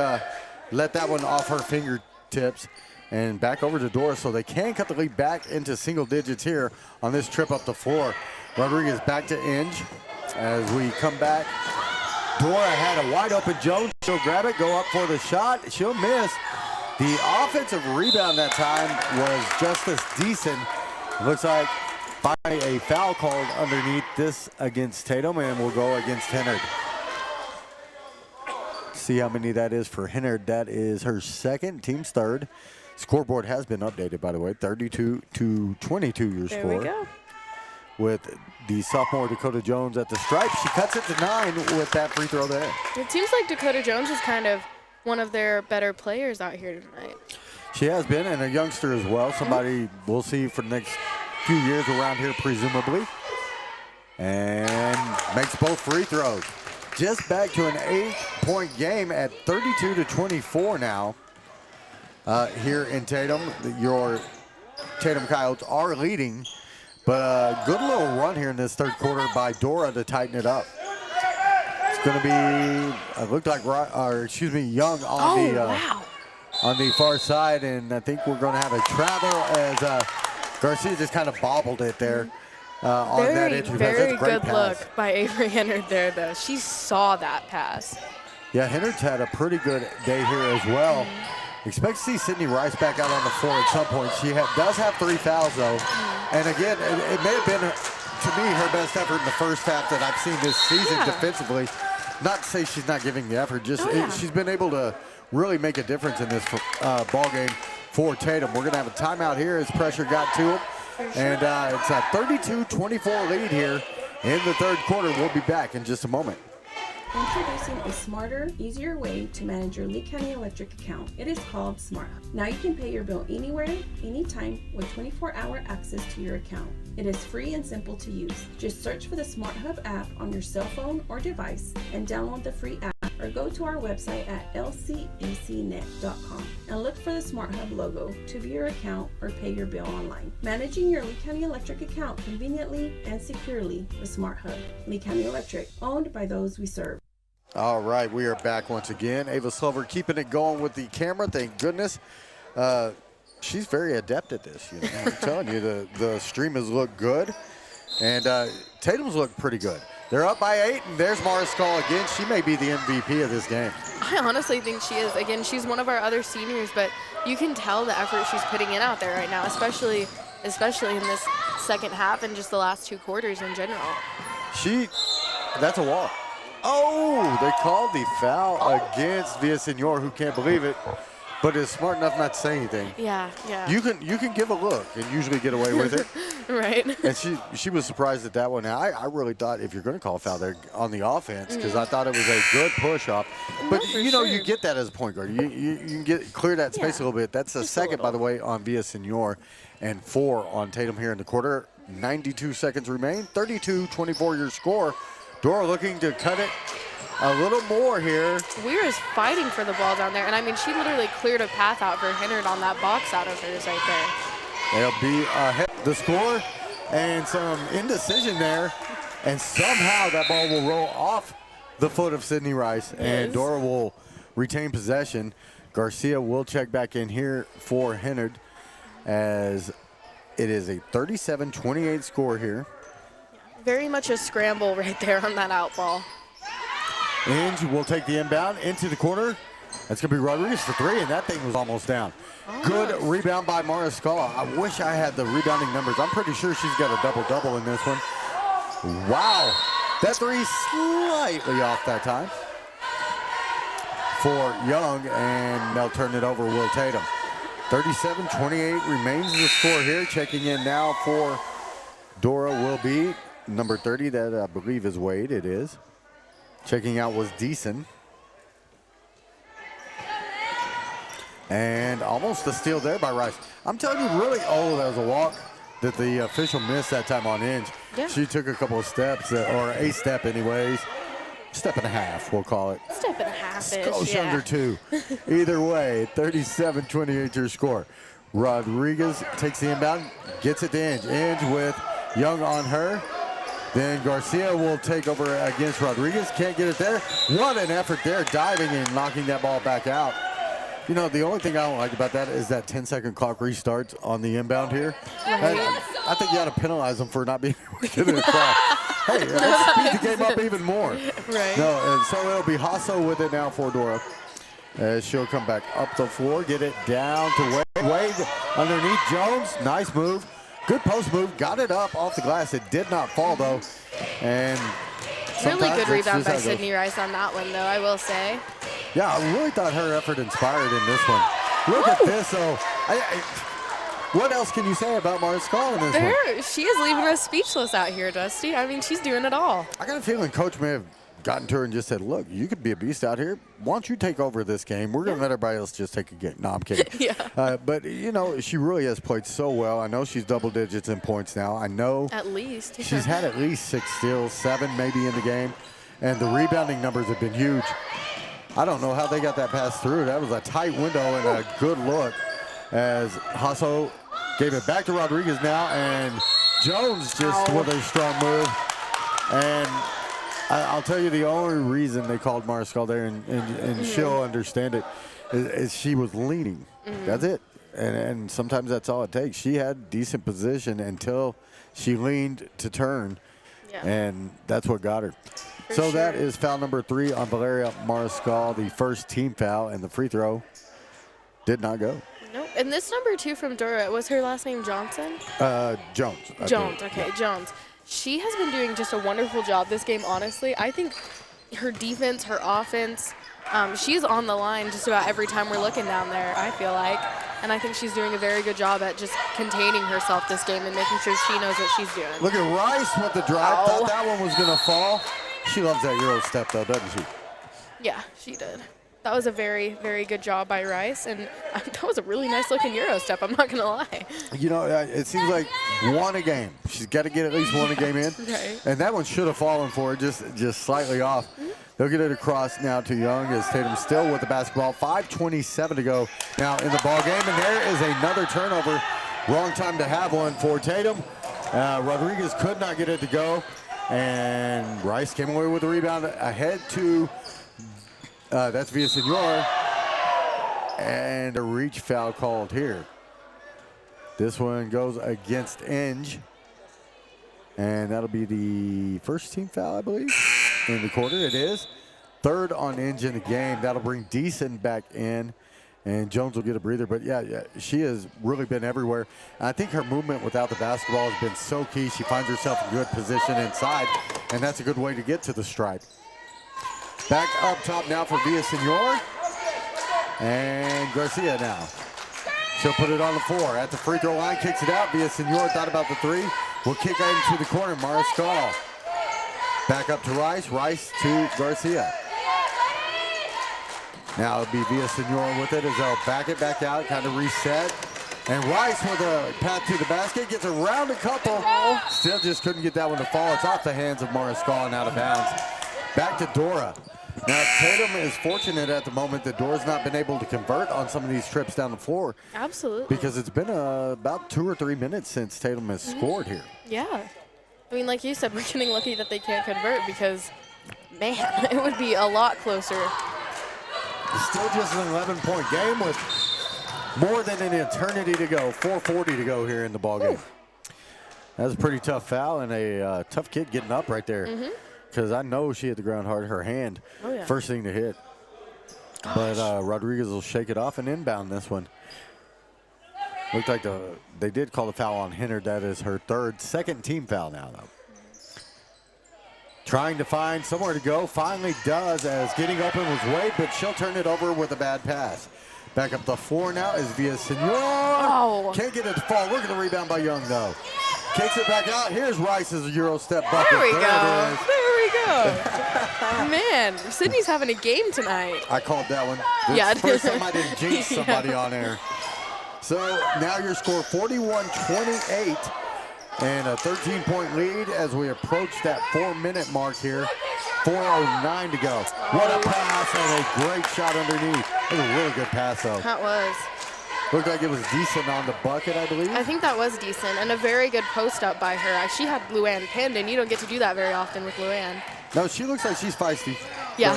let that one off her fingertips. And back over to Dora, so they can cut the lead back into single digits here on this trip up the floor. Rodriguez back to Inge as we come back. Dora had a wide open Jones. She'll grab it, go up for the shot. She'll miss. The offensive rebound that time was just as decent. Looks like finally a foul called underneath this against Tatum, and we'll go against Hennard. See how many that is for Hennard. That is her second, team's third. Scoreboard has been updated, by the way, 32-22 your score. There we go. With the sophomore Dakota Jones at the stripe. She cuts it to 9 with that free throw there. It seems like Dakota Jones is kind of one of their better players out here tonight. She has been, and a youngster as well. Somebody we'll see for the next few years around here, presumably. And makes both free throws. Just back to an 8-point game at 32-24 now here in Tatum. Your Tatum Coyotes are leading, but a good little run here in this third quarter by Dora to tighten it up. It's going to be, it looked like, Young on wow. On the far side, and I think we're going to have a travel as Garcia just kind of bobbled it there on that entry pass. Very That's a great good pass. look by Avery Hennard there, though. She saw that pass. Yeah, Hennard's had a pretty good day here as well. Expect to see Sydney Rice back out on the floor at some point. She does have 3 fouls, though. And again, it may have been, to me, her best effort in the first half that I've seen this season defensively. Not to say she's not giving the effort, just she's been able to really make a difference in this ball game for Tatum. We're going to have a timeout here as pressure got to him. And it's a 32-24 lead here in the third quarter. We'll be back in just a moment. Introducing a smarter, easier way to manage your Lee County Electric account. It is called Smart. Now you can pay your bill anywhere, anytime with 24-hour access to your account. It is free and simple to use. Just search for the Smart Hub app on your cell phone or device and download the free app, or go to our website at lcecnet.com and look for the Smart Hub logo to view your account or pay your bill online. Managing your Lee County Electric account conveniently and securely with Smart Hub. Lee County Electric, owned by those we serve. All right, we are back once again. Ava Slover keeping it going with the camera, thank goodness. She's very adept at this. You know? I'm telling you, the streamers look good, and Tatum's look pretty good. They're up by 8, and there's Mariscal again. She may be the MVP of this game. I honestly think she is. Again, she's one of our other seniors, but you can tell the effort she's putting in out there right now, especially in this second half and just the last 2 quarters in general. That's a walk. Oh, they called the foul against Villaseñor, who can't believe it, but is smart enough not to say anything. Yeah. You can give a look and usually get away with it. Right. And she was surprised at that one. Now, I really thought if you're going to call a foul there on the offense, because I thought it was a good push off. But you get that as a point guard. You can clear that space a little bit. That's the second, by the way, on Villaseñor, and 4 on Tatum here in the quarter. 92 seconds remain. 32-24 your score. Dora looking to cut it a little more here. Weir is fighting for the ball down there. And, I mean, she literally cleared a path out for Hennard on that box out of hers right there. They'll be ahead the score and some indecision there. And somehow that ball will roll off the foot of Sydney Rice. And Dora will retain possession. Garcia will check back in here for Hennard as it is a 37-28 score here. Very much a scramble right there on that out ball. Inge will take the inbound into the corner. That's going to be Rodriguez for 3, and that thing was almost down. Good rebound by Mariscala. I wish I had the rebounding numbers. I'm pretty sure she's got a double-double in this one. Wow. That 3 slightly off that time for Young, and they'll turn it over Will Tatum. 37-28 remains the score here. Checking in now for Dora will be number 30. That I believe is Wade. It is. Checking out was Deason. And almost a steal there by Rice. I'm telling you, really, that was a walk that the official missed that time on Inge. Yeah. She took a couple of steps, or a step anyways. Step and a half, we'll call it. Step and a half-ish, Skosh under 2. Either way, 37-28 your score. Rodriguez takes the inbound, gets it to Inge. Inge with Young on her. Then Garcia will take over against Rodriguez. Can't get it there. What an effort there, diving and knocking that ball back out. You know, the only thing I don't like about that is that 10-second clock restarts on the inbound here. Right. I think you ought to penalize them for not being able to get it across. Hey, let's speed the game up even more. Right. No, and so it'll be Hasso with it now for Dora. As she'll come back up the floor, get it down to Wade. Wade underneath Jones. Nice move. Good post move. Got it up off the glass. It did not fall, though. And really good rebound by Sydney Sydney Rice on that one, though, I will say. Yeah, I really thought her effort inspired in this one. Look at this, though. What else can you say about Mariscal in this one? She is leaving us speechless out here, Dusty. I mean, she's doing it all. I got a feeling Coach may have gotten to her and just said, look, you could be a beast out here. Why don't you take over this game? We're going to let everybody else just take a game. No, I'm kidding. Yeah. But, you know, she really has played so well. I know she's double digits in points now. I know. At least. Yeah. She's had at least 6 steals, 7 maybe in the game. And the rebounding numbers have been huge. I don't know how they got that pass through. That was a tight window and a good look as Hasso gave it back to Rodriguez now. And Jones just with a strong move. And I'll tell you the only reason they called Mariscal there, and she'll understand it, is she was leaning. That's it. And sometimes that's all it takes. She had decent position until she leaned to turn, and that's what got her. So that is foul number 3 on Valeria Mariscal, the first team foul, and the free throw did not go. Nope. And this number 2 from Dora, was her last name Johnson? Jones. Jones, okay, Jones. She has been doing just a wonderful job this game, honestly. I think her defense, her offense, she's on the line just about every time we're looking down there, I feel like. And I think she's doing a very good job at just containing herself this game and making sure she knows what she's doing. Look at Rice with the drive. Thought that one was going to fall. She loves that Euro step, though, doesn't she? Yeah, she did. That was a very, very good job by Rice, and that was a really nice-looking Euro step, I'm not going to lie. You know, it seems like one a game. She's got to get at least one a game in. Right. And that one should have fallen for her, just slightly off. They'll get it across now to Young as Tatum still with the basketball. 5:27 to go now in the ball game, and there is another turnover. Wrong time to have one for Tatum. Rodriguez could not get it to go, and Rice came away with the rebound ahead to that's Villaseñor, and a reach foul called here. This one goes against Inge, and that'll be the first team foul, I believe, in the quarter. It is. 3rd on Inge in the game. That'll bring Deason back in And Jones will get a breather. But, yeah, she has really been everywhere. And I think her movement without the basketball has been so key. She finds herself in good position inside, and that's a good way to get to the stripe. Back up top now for Villaseñor. And Garcia now. She'll put it on the floor. At the free throw line, kicks it out. Villaseñor thought about the three. Will kick it into the corner. Mariscal. Back up to Rice. Rice to Garcia. Now it'll be Villaseñor with it as they'll back it back out, kind of reset. And Rice with a path to the basket, gets around a couple. Still just couldn't get that one to fall. It's off the hands of Mariscal and out of bounds. Back to Dora. Now Tatum is fortunate at the moment that Dora's not been able to convert on some of these trips down the floor. Absolutely. Because it's been about 2 or 3 minutes since Tatum has scored here. Yeah. I mean, like you said, we're getting lucky that they can't convert because, man, it would be a lot closer. It's still just an 11-point game with more than an eternity to go. 4:40 to go here in the ballgame. That was a pretty tough foul and a tough kid getting up right there. Because I know she hit the ground hard. Her hand, first thing to hit. Gosh. But Rodriguez will shake it off and inbound this one. Looked like they did call the foul on Henner. That is her second team foul now, though. Trying to find somewhere to go. Finally does, as getting open was Wade, but she'll turn it over with a bad pass. Back up the floor now is Villaseñor. Oh. Can't get it to fall. Look at the rebound by Young, though. Kicks it back out. Here's Rice's Euro step bucket. There we go. It is. There we go. Man, Sydney's having a game tonight. I called that one. Yeah. It's the first time I didn't jinx somebody on air. So now your score 41-28. And a 13-point lead as we approach that 4-minute mark here. 4:09 to go. What a pass and a great shot underneath. It was a really good pass, though. That was. Looked like it was decent on the bucket, I believe. I think that was decent and a very good post up by her. She had Luann pinned, and you don't get to do that very often with Luann. No, she looks like she's feisty. Yeah.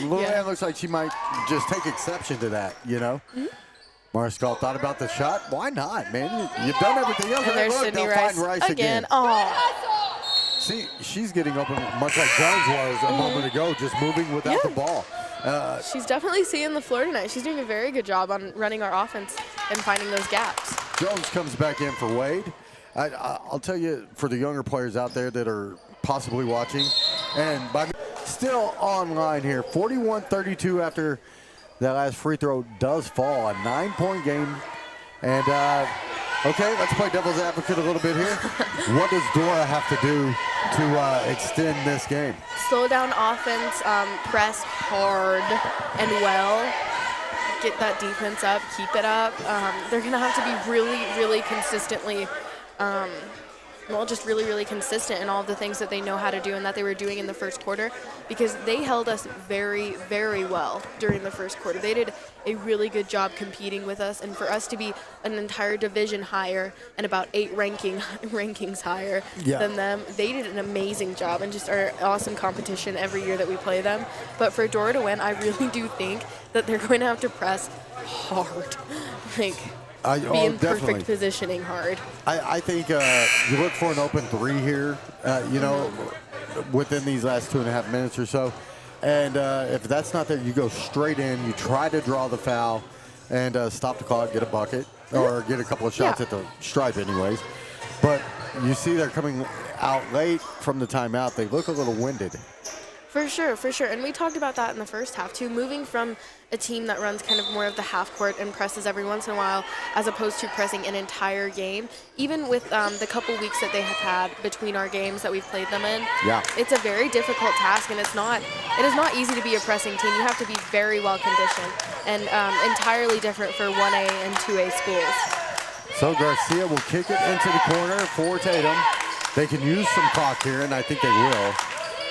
Luann looks like she might just take exception to that, you know? Mariscal thought about the shot. Why not, man? You've done everything else. And there's Sydney Rice again. Oh. See, she's getting open much like Jones was a moment ago, just moving without the ball. She's definitely seeing the floor tonight. She's doing a very good job on running our offense and finding those gaps. Jones comes back in for Wade. I'll tell you, for the younger players out there that are possibly watching, and still online here, 41-32 after that last free throw does fall. A 9-point game. And, okay, let's play devil's advocate a little bit here. What does Dora have to do to extend this game? Slow down offense, press hard and well. Get that defense up, keep it up. They're going to have to be really, really consistently just really, really consistent in all of the things that they know how to do and that they were doing in the first quarter, because they held us very, very well during the first quarter. They did a really good job competing with us, and for us to be an entire division higher and about 8 rankings higher than them, they did an amazing job and just are awesome competition every year that we play them. But for Dora to win, I really do think that they're going to have to press hard. Be in perfect positioning hard. I think you look for an open three here, within these last 2.5 minutes or so. And if that's not there, you go straight in. You try to draw the foul and stop the clock, get a bucket, or get a couple of shots at the stripe anyways. But you see they're coming out late from the timeout. They look a little winded. For sure. And we talked about that in the first half, too. Moving from a team that runs kind of more of the half court and presses every once in a while, as opposed to pressing an entire game. Even with the couple weeks that they have had between our games that we've played them in, it's a very difficult task, and it is not easy to be a pressing team. You have to be very well conditioned, and entirely different for 1A and 2A schools. So Garcia will kick it into the corner for Tatum. They can use some clock here, and I think they will.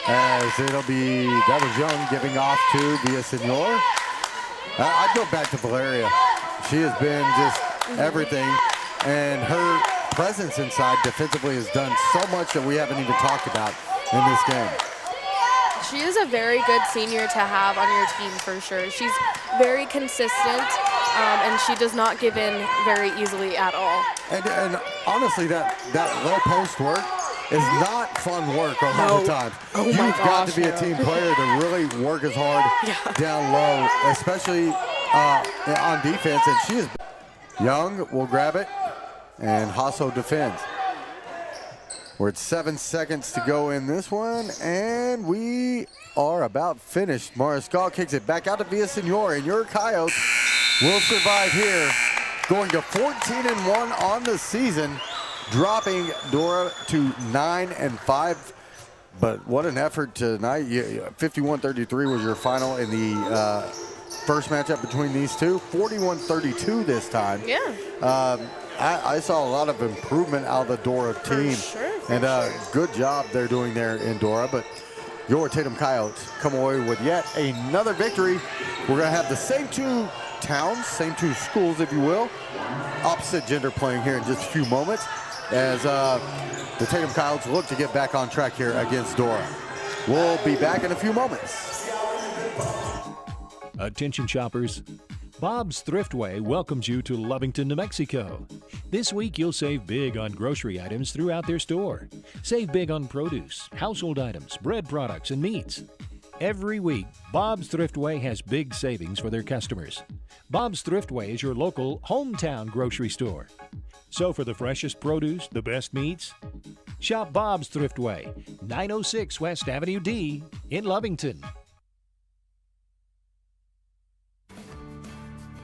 As it'll be, that was Young giving off to Villaseñor. I'd go back to Valeria. She has been just everything, and her presence inside defensively has done so much that we haven't even talked about in this game. She is a very good senior to have on your team for sure. She's very consistent, and she does not give in very easily at all. And honestly, that low post work is not fun work a lot of times. You've got to be a team player to really work as hard down low, especially on defense, and she is. Young will grab it, and Hasso defends. We're at 7 seconds to go in this one, and we are about finished. Mariscal kicks it back out to Villaseñor, and your Coyotes will survive here, going to 14-1 on the season, dropping Dora to 9-5. But what an effort tonight. 51-33 was your final in the first matchup between these two. 41-32 this time. Yeah. I saw a lot of improvement out of the Dora team. For sure. Good job they're doing there in Dora. But your Tatum Coyotes come away with yet another victory. We're going to have the same two towns, same two schools, if you will. Opposite gender playing here in just a few moments as the Tatum Coyotes look to get back on track here against Dora. We'll be back in a few moments. Attention shoppers. Bob's Thriftway welcomes you to Lovington, New Mexico. This week you'll save big on grocery items throughout their store. Save big on produce, household items, bread products, and meats. Every week, Bob's Thriftway has big savings for their customers. Bob's Thriftway is your local hometown grocery store. So for the freshest produce, the best meats, shop Bob's Thriftway, 906 West Avenue D in Lovington.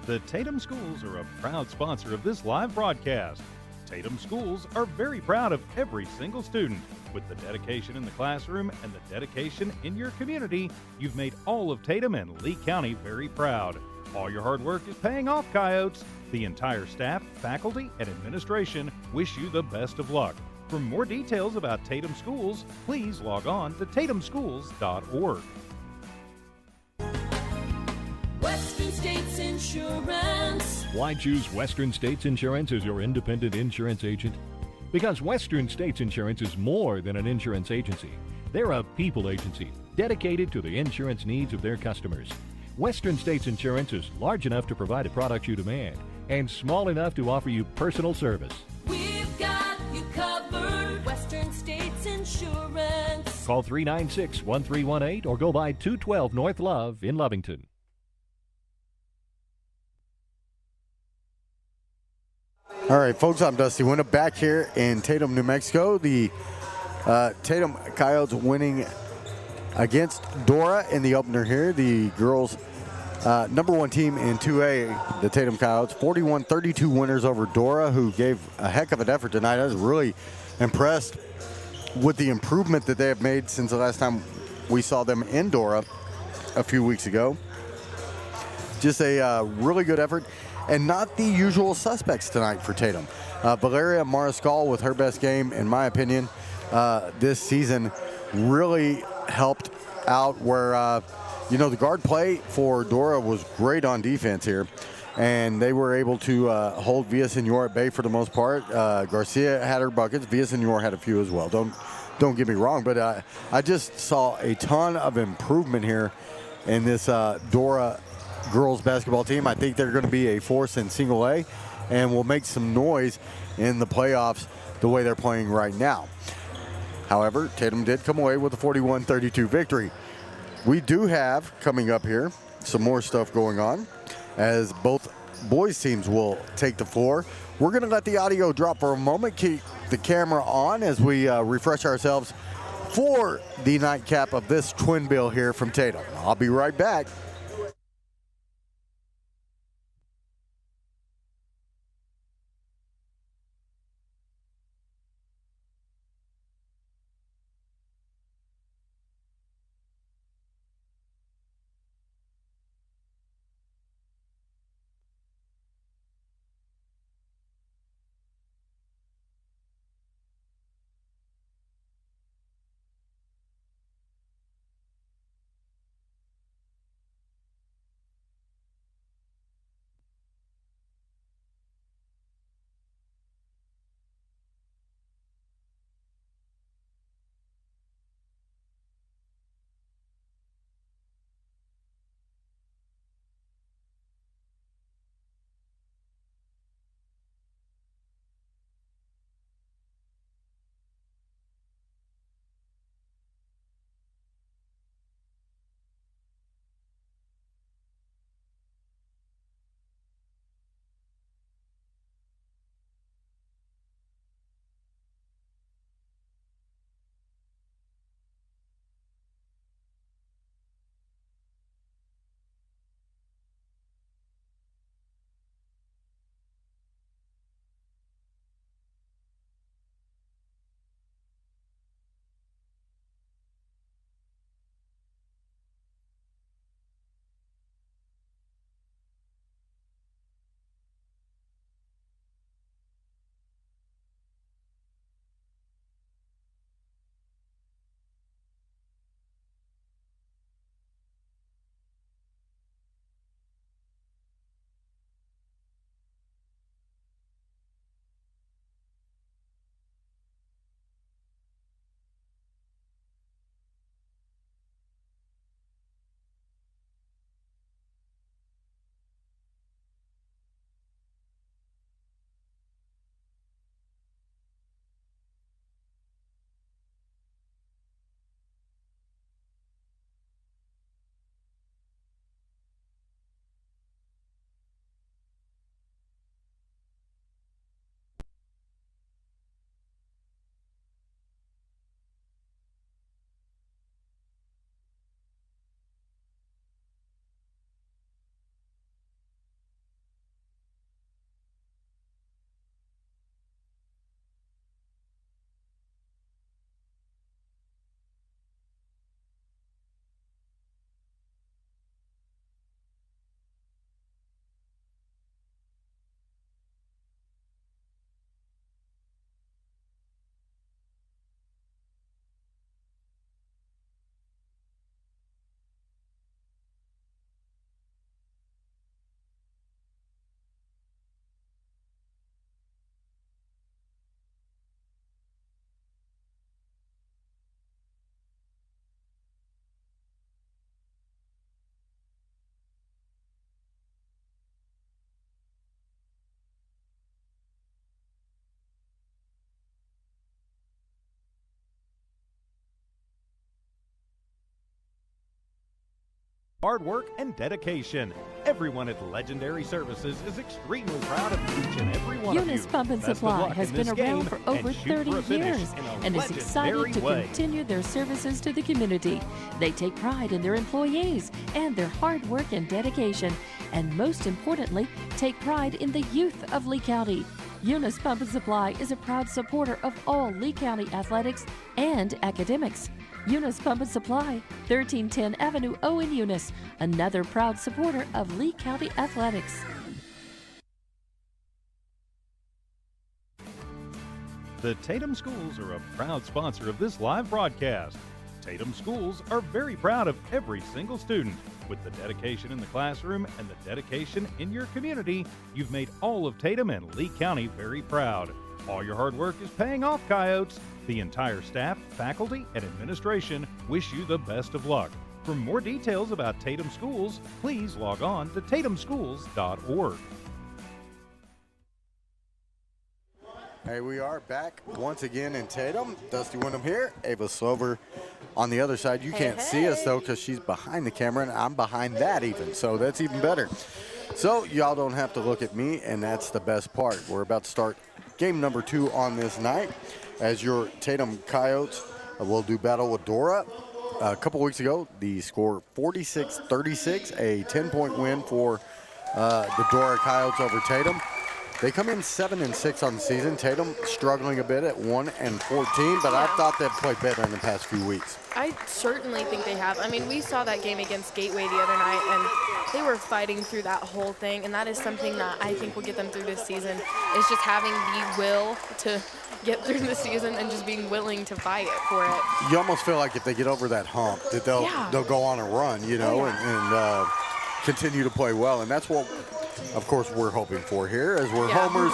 The Tatum Schools are a proud sponsor of this live broadcast. Tatum Schools are very proud of every single student. With the dedication in the classroom and the dedication in your community, you've made all of Tatum and Lee County very proud. All your hard work is paying off, Coyotes. The entire staff, faculty, and administration wish you the best of luck. For more details about Tatum Schools, please log on to tatumschools.org. Western States Insurance. Why choose Western States Insurance as your independent insurance agent? Because Western States Insurance is more than an insurance agency. They're a people agency dedicated to the insurance needs of their customers. Western States Insurance is large enough to provide the products you demand and small enough to offer you personal service. We've got you covered. Western States Insurance. Call 396-1318 or go by 212 North Love in Lovington. All right, folks, I'm Dusty Winna back here in Tatum, New Mexico. The Tatum Coyotes winning against Dora in the opener here. The girls' number one team in 2A, the Tatum Coyotes, 41-32 winners over Dora, who gave a heck of an effort tonight. I was really impressed with the improvement that they have made since the last time we saw them in Dora a few weeks ago. Just a really good effort. And not the usual suspects tonight for Tatum. Valeria Mariscal with her best game, in my opinion, this season really helped out where, the guard play for Dora was great on defense here. And they were able to hold Villaseñor at bay for the most part. Garcia had her buckets. Villaseñor had a few as well. Don't get me wrong, but I just saw a ton of improvement here in this Dora girls basketball team. I think they're going to be a force in single A and will make some noise in the playoffs the way they're playing right now. However, Tatum did come away with a 41-32 victory. We do have coming up here some more stuff going on as both boys teams will take the floor. We're going to let the audio drop for a moment, keep the camera on as we refresh ourselves for the nightcap of this twin bill here from Tatum. I'll be right back. hard work and dedication. Everyone at Legendary Services is extremely proud of each and every one of you. Eunice Pump and Best of Supply luck has in been this around game for and over shoot 30 for a finish years in a and is excited legendary to way. continue their services to the community. They take pride in their employees and their hard work and dedication, and most importantly, take pride in the youth of Lee County. Eunice Pump and Supply is a proud supporter of all Lee County athletics and academics. Eunice Pump and Supply, 1310 Avenue O in Eunice, another proud supporter of Lee County athletics. The Tatum Schools are a proud sponsor of this live broadcast. Tatum Schools are very proud of every single student. With the dedication in the classroom and the dedication in your community, you've made all of Tatum and Lee County very proud. All your hard work is paying off, Coyotes. The entire staff, faculty, and administration wish you the best of luck. For more details about Tatum Schools, please log on to tatumschools.org. Hey, we are back once again in Tatum. Dusty Wyndham here, Ava Slover on the other side. You can't see us, though, because she's behind the camera, and I'm behind that even, so that's even better. So y'all don't have to look at me, and that's the best part. We're about to start game number 2 on this night as your Tatum Coyotes will do battle with Dora. A couple weeks ago, the score 46-36, a 10-point win for the Dora Coyotes over Tatum. They come in 7-6 on the season. Tatum struggling a bit at 1-14, but I thought they'd played better in the past few weeks. I certainly think they have. I mean, we saw that game against Gateway the other night, and they were fighting through that whole thing, and that is something that I think will get them through this season, is just having the will to get through the season and just being willing to fight for it. You almost feel like if they get over that hump, that they'll go on a run, you know, and continue to play well, and that's what, of course, we're hoping for here as we're homers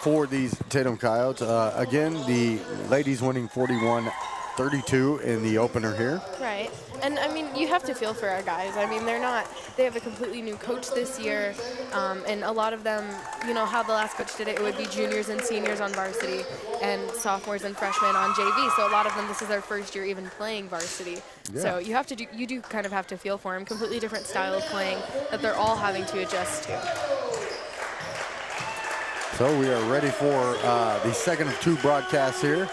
for these Tatum Coyotes. Again, the ladies winning 41-32 in the opener here. Right. And, I mean, you have to feel for our guys. I mean, they have a completely new coach this year, and a lot of them, you know, how the last coach did it, it would be juniors and seniors on varsity and sophomores and freshmen on JV. So a lot of them, this is their first year even playing varsity. Yeah. So you do kind of have to feel for them. Completely different style of playing that they're all having to adjust to. So we are ready for the second of 2 broadcasts here.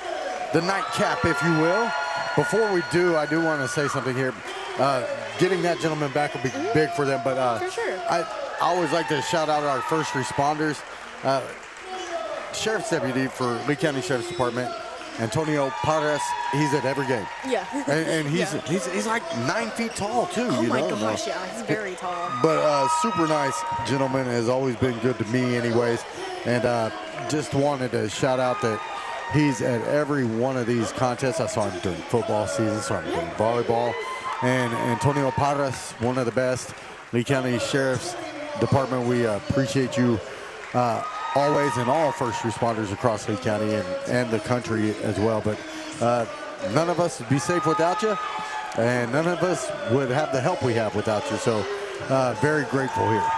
The nightcap, if you will. Before we do, I do want to say something here. Getting that gentleman back will be big for them, but for sure. I always like to shout out our first responders. Sheriff's Deputy for Lee County Sheriff's Department, Antonio Pares, he's at every game. Yeah. And he's like 9 feet tall, too. Oh, you my know? gosh, yeah, he's very tall. But super nice gentleman, has always been good to me anyways. And just wanted to shout out that he's at every one of these contests. I saw him during football season, saw him during volleyball. And Antonio Pares, one of the best. Lee County Sheriff's Department, we appreciate you always, and all first responders across Lee County and the country as well. But none of us would be safe without you, and none of us would have the help we have without you. So very grateful here.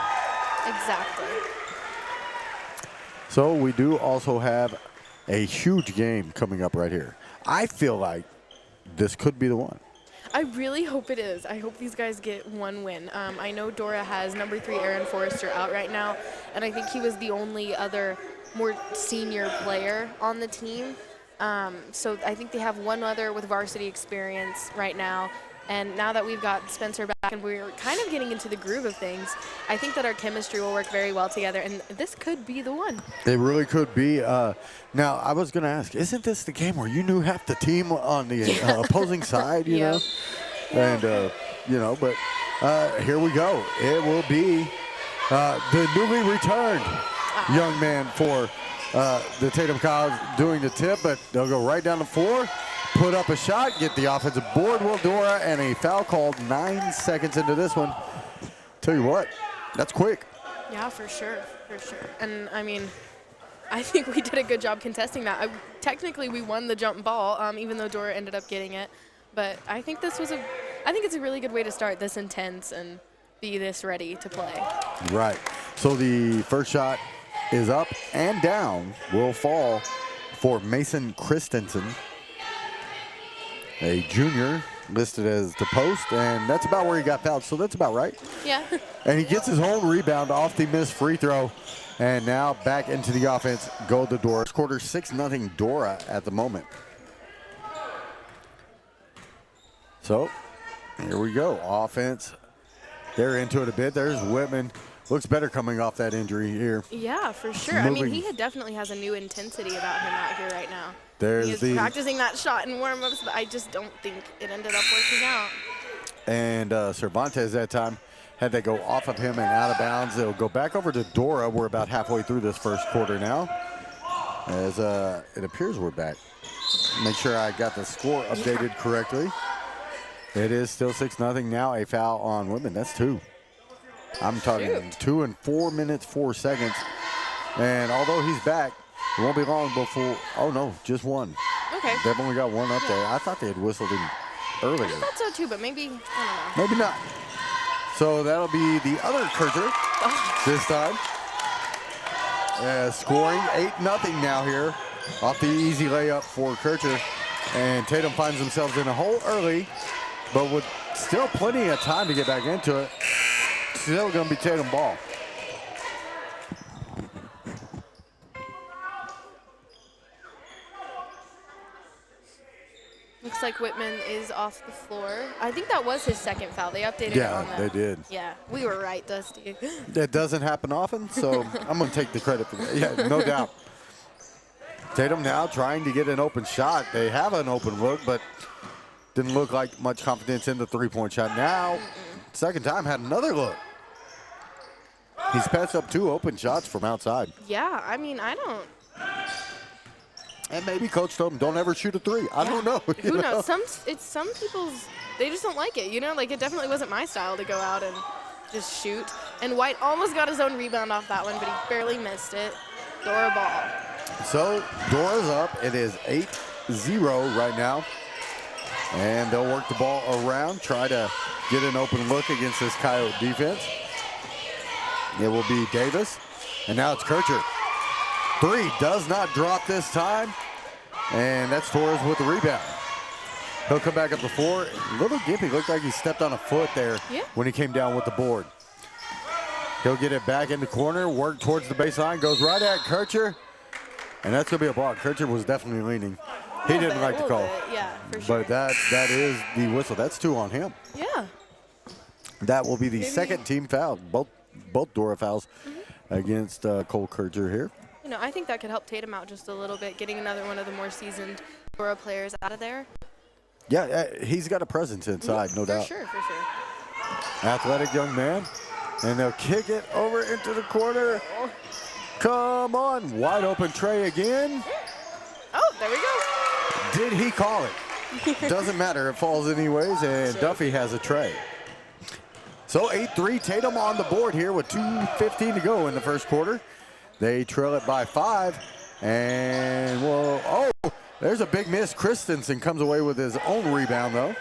Exactly. So we do also have a huge game coming up right here. I feel like this could be the one. I really hope it is. I hope these guys get one win. I know Dora has number 3 Aaron Forrester out right now, and I think he was the only other more senior player on the team. So I think they have one other with varsity experience right now. And now that we've got Spencer back and we're kind of getting into the groove of things, I think that our chemistry will work very well together, and this could be the one. It really could be. Now, I was going to ask, isn't this the game where you knew half the team on the opposing side, you know? And, you know, but here we go. It will be the newly returned young man for the Tatum Coyotes doing the tip, but they'll go right down the floor. Put up a shot, get the offensive board, Will Dora, and a foul called 9 seconds into this one. Tell you what, that's quick. Yeah, for sure, for sure. And, I mean, I think we did a good job contesting that. Technically, we won the jump ball, even though Dora ended up getting it. But I think it's a really good way to start this intense and be this ready to play. Right. So the first shot is up and down, will fall for Mason Christensen, a junior listed as the post, and that's about where he got fouled, so that's about right. Yeah. And he gets his own rebound off the missed free throw, and now back into the offense. Go to Dora. First quarter 6-0 Dora at the moment. So here we go. Offense. They're into it a bit. There's Whitman. Looks better coming off that injury here. Yeah, for sure. I mean, he definitely has a new intensity about him out here right now. He's practicing that shot in warm-ups, but I just don't think it ended up working out. And Cervantes that time had that go off of him and out of bounds. It'll go back over to Dora. We're about halfway through this first quarter now. As it appears we're back. Make sure I got the score updated correctly. It is still 6-0 now. A foul on Whitman. That's 2. I'm talking 2 and 4 minutes, 4 seconds. And although he's back, it won't be long before, oh no, just 1. Okay. They've only got 1 up there. I thought they had whistled him earlier. I thought so too, but maybe, I don't know. Maybe not. So that'll be the other Kircher this time. Scoring 8-0 now here off the easy layup for Kircher. And Tatum finds themselves in a hole early, but with still plenty of time to get back into it. Still going to be Tatum ball. Looks like Whitman is off the floor. I think that was his second foul. They updated it on Yeah, they did. Yeah, we were right, Dusty. That doesn't happen often, so I'm going to take the credit for that. Yeah, no doubt. Tatum now trying to get an open shot. They have an open look, but didn't look like much confidence in the three-point shot. Now, second time, had another look. He's passed up 2 open shots from outside. Yeah, I mean, I don't. And maybe Coach told him, don't ever shoot a 3. I don't know. Who knows? Some people's, they just don't like it, you know? Like, it definitely wasn't my style to go out and just shoot. And White almost got his own rebound off that one, but he barely missed it. Dora ball. So, Dora's up. It is 8-0 right now. And they'll work the ball around, try to get an open look against this Coyote defense. It will be Davis. And now it's Kircher. 3 does not drop this time. And that's Torres with the rebound. He'll come back up to 4. Little gimpy, looked like he stepped on a foot there when he came down with the board. He'll get it back in the corner, work towards the baseline, goes right at Kircher. And that's going to be a block. Kircher was definitely leaning. He didn't like the call. Yeah, for sure. But that is the whistle. That's 2 on him. Yeah. That will be the second team foul. Both Dora fouls against Cole Kircher here. You know, I think that could help Tatum out just a little bit, getting another one of the more seasoned Dora players out of there. Yeah, he's got a presence inside, no doubt. For sure. Athletic young man. And they'll kick it over into the corner. Come on, wide open Trey again. Oh, there we go. Did he call it? Doesn't matter, it falls anyways, and Duffy has a tray. So 8-3, Tatum on the board here with 2:15 to go in the first quarter. They trail it by 5, and there's a big miss. Christensen comes away with his own rebound though.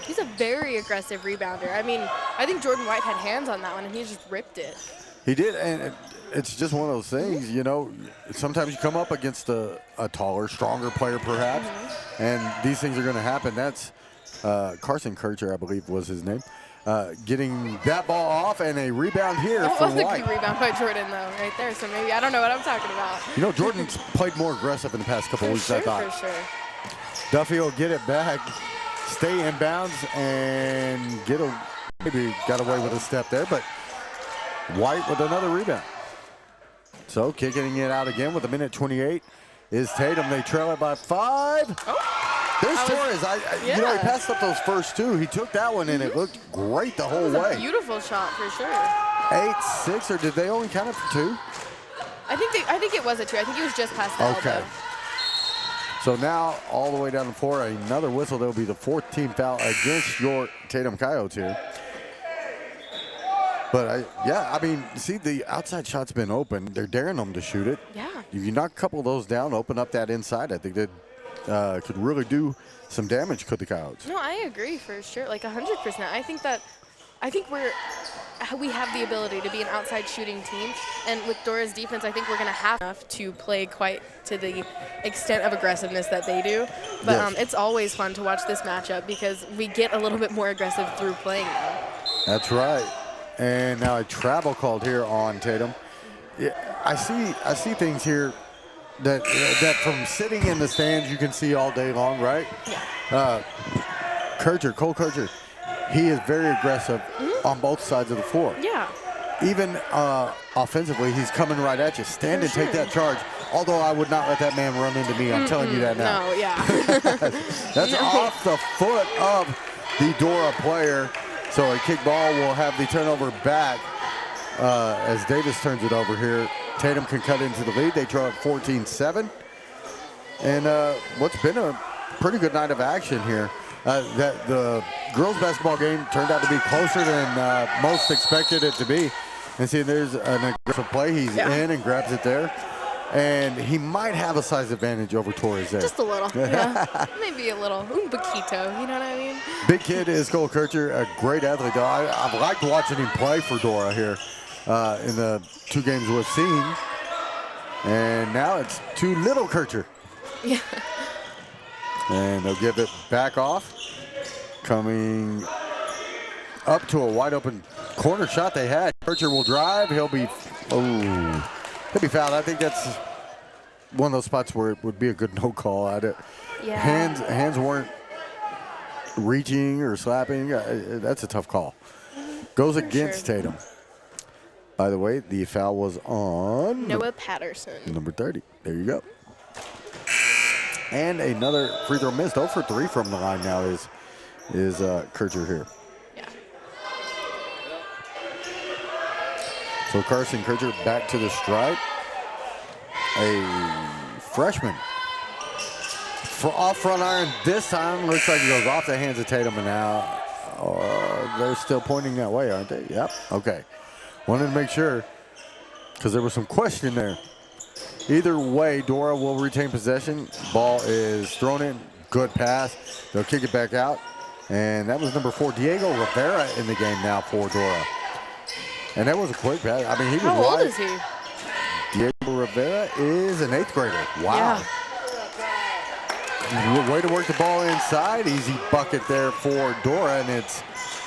He's a very aggressive rebounder. I mean, I think Jordan White had hands on that one, and he just ripped it. He did, and it's just one of those things, you know, sometimes you come up against a taller, stronger player perhaps, and these things are going to happen. That's Carson Kircher, I believe was his name, getting that ball off and a rebound here for White. That was a good rebound by Jordan, though, right there, so maybe I don't know what I'm talking about. You know, Jordan's played more aggressive in the past couple weeks, I thought. For sure. Duffy will get it back, stay in bounds, and maybe got away with a step there, but White with another rebound. So kicking it out again with 1:28 is Tatum. They trail it by 5. There's Torres. You know, he passed up those first 2. He took that one, and it looked great the whole way. Beautiful shot for sure. 8-6, or did they only count it for 2? I think it was a 2. I think he was just past the elbow. So now all the way down the floor, another whistle. That'll be the 4th team foul against your Tatum Coyotes here. But, I mean, see, the outside shot's been open. They're daring them to shoot it. Yeah. If you knock a couple of those down, open up that inside, I think that could really do some damage, could the Coyotes. No, I agree for sure, like 100%. I think we have the ability to be an outside shooting team. And with Dora's defense, I think we're going to have enough to play quite to the extent of aggressiveness that they do. But Yes. it's always fun to watch this matchup because we get a little bit more aggressive through playing them. That's right. And now a travel called here on Tatum. Yeah, I see things here that from sitting in the stands you can see all day long, right? Yeah. Cole Kircher, he is very aggressive on both sides of the floor. Yeah. Even offensively, he's coming right at you. Stand and take that charge. Although I would not let that man run into me. I'm telling you that now. No, yeah. That's off the foot of the Dora player. So a kick ball will have the turnover back as Davis turns it over here. Tatum can cut into the lead. They draw at 14-7. And what's been a pretty good night of action here. That the girls basketball game turned out to be closer than most expected it to be. And see, there's an aggressive play. He's in and grabs it there. And he might have a size advantage over Torres there. Just a little. Yeah. Maybe a little. Un poquito, you know what I mean? Big kid is Cole Kircher, a great athlete. Though I've liked watching him play for Dora here in the 2 games we've seen. And now it's to little Kircher. Yeah. And they'll give it back off. Coming up to a wide open corner shot they had. Kircher will drive. He'll be fouled. I think that's one of those spots where it would be a good no call at it. Yeah. Hands weren't reaching or slapping. That's a tough call. Goes against Tatum. By the way, the foul was on Noah Patterson. number 30. There you go. And another free throw missed. 0 for 3 from the line now is Kircher here. Yeah. So Carson Kircher back to the stripe. A freshman. Off front iron this time. Looks like he goes off the hands of Tatum, and now they're still pointing that way, aren't they? Yep. Okay. Wanted to make sure because there was some question there. Either way, Dora will retain possession. Ball is thrown in. Good pass. They'll kick it back out. And that was number 4, Diego Rivera, in the game now for Dora. And that was a quick pass. I mean, he was How old wide. is he? Diego Rivera is an 8th grader. Wow. Way to work the ball inside. Easy bucket there for Dora. And it's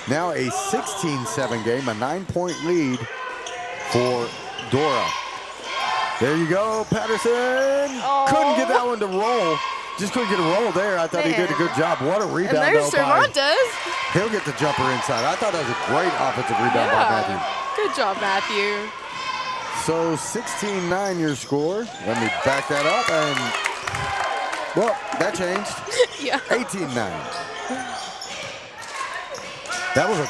now a 16-7 game, a 9-point lead for Dora. There you go, Patterson. Couldn't get that one to roll. Just couldn't get a roll there. I thought he did a good job. What a rebound. And there's though, by- Cervantes. He'll get the jumper inside. I thought that was a great offensive rebound by Matthew. Good job, Matthew. So 16-9 your score. Let me back that up. And, well, that changed. Yeah. 18-9. That was a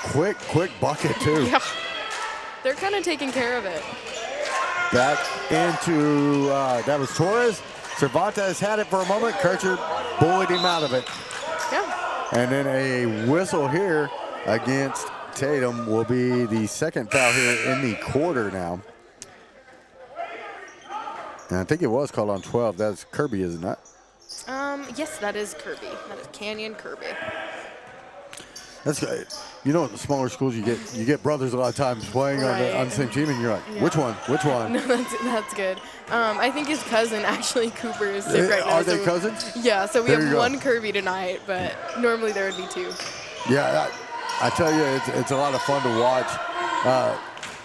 quick bucket, too. Yeah. They're kind of taking care of it. Back into, that was Torres. Cervantes had it for a moment. Kircher bullied him out of it. Yeah. And then a whistle here against Tatum will be the second foul here in the quarter now. And I think it was called on 12. That's Kirby, is it not? Yes, that is Kirby. That is Canyon Kirby. That's good. You know, at the smaller schools, you get brothers a lot of times playing on the same team, and you're like, which one? Which one? No, that's good. I think his cousin, actually, Cooper, is sick right now. Are they cousins? Yeah, so we There you have go. one Kirby tonight, but normally there would be 2. Yeah, I tell you, it's a lot of fun to watch.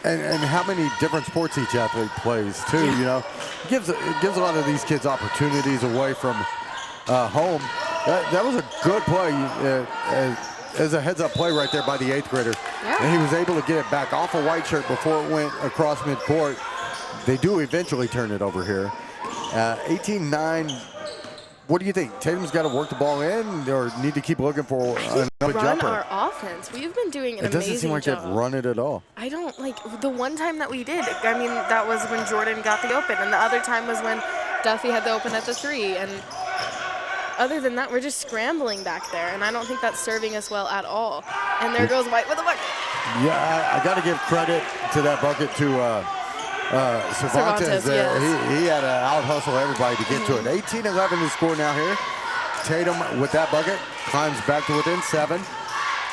And how many different sports each athlete plays, too, you know. It gives a lot of these kids opportunities away from home. That was a good play. As a heads-up play right there by the 8th grader. Yeah. And he was able to get it back off a white shirt before it went across midcourt. They do eventually turn it over here. 18-9. What do you think? Tatum's got to work the ball in or need to keep looking for another Run jumper? our offense. We've been doing an It doesn't amazing seem like job. they've run it at all. I don't like the one time that we did. I mean, that was when Jordan got the open, and the other time was when Duffy had the open at the 3. And other than that, we're just scrambling back there, and I don't think that's serving us well at all. And there goes White with a bucket. Yeah, I got to give credit to that bucket to Cervantes there. Yes. He had to out-hustle everybody to get to it. 18-11 to score now here. Tatum with that bucket climbs back to within 7.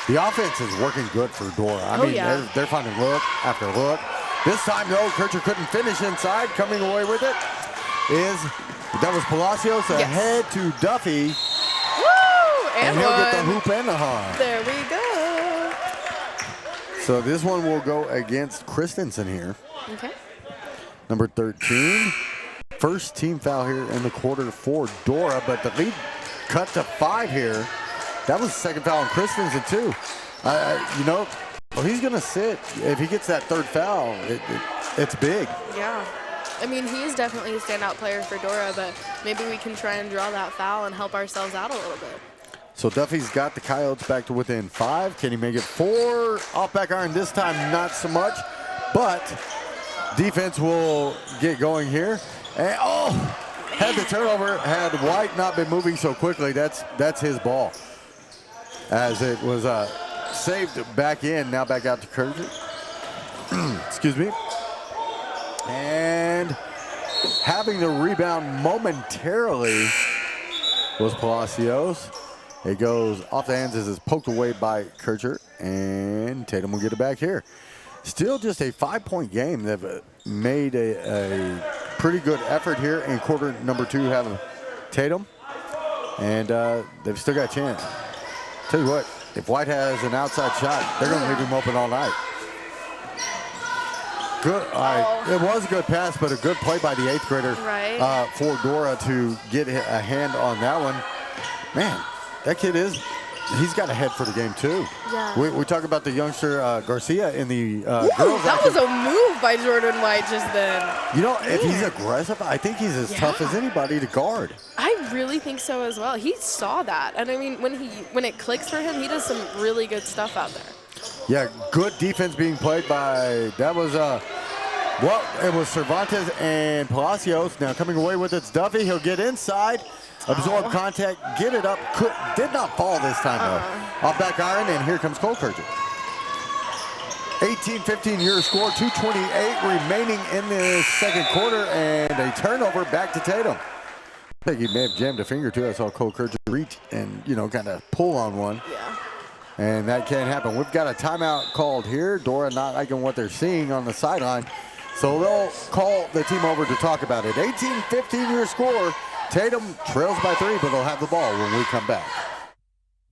The offense is working good for Dora. I mean, they're finding look after look. This time, though, Kircher couldn't finish inside. Coming away with it that was Palacios ahead to Duffy. Woo! And he'll one. get the hoop and the harm. There we go. So this one will go against Christensen here. Okay. Number 13. First team foul here in the quarter for Dora, but the lead cut to 5 here. That was the second foul on Christensen, too. He's going to sit. If he gets that third foul, it's big. Yeah. I mean, he's definitely a standout player for Dora, but maybe we can try and draw that foul and help ourselves out a little bit. So Duffy's got the Coyotes back to within 5. Can he make it 4? Off back iron this time, not so much. But defense will get going here. And, had the turnover. Had White not been moving so quickly, that's his ball. As it was saved back in, now back out to Kircher. Excuse me. And having the rebound momentarily was Palacios. It goes off the hands as it's poked away by Kircher, and Tatum will get it back here. Still just a 5-point game. They've made a pretty good effort here in quarter number 2, having Tatum, and they've still got a chance. Tell you what, if White has an outside shot, they're going to leave him open all night. Good. It was a good pass, but a good play by the 8th grader for Dora to get a hand on that one. Man, that kid he's got a head for the game, too. Yeah. We talk about the youngster Garcia in the girls. That was a move by Jordan White just then. If he's aggressive, I think he's as tough as anybody to guard. I really think so as well. He saw that. And, I mean, when it clicks for him, he does some really good stuff out there. Yeah, good defense being played by, it was Cervantes and Palacios. Now coming away with it's Duffy. He'll get inside, absorb contact, get it up. Did not fall this time, though. Off back iron, and here comes Cole Kircher. 18-15 your score, 2:28 remaining in the second quarter, and a turnover back to Tatum. I think he may have jammed a finger, too. I saw Cole Kircher reach and, kind of pull on one. Yeah. And that can't happen. We've got a timeout called here. Dora not liking what they're seeing on the sideline. So they'll call the team over to talk about it. 18-15 your score. Tatum trails by 3, but they'll have the ball when we come back.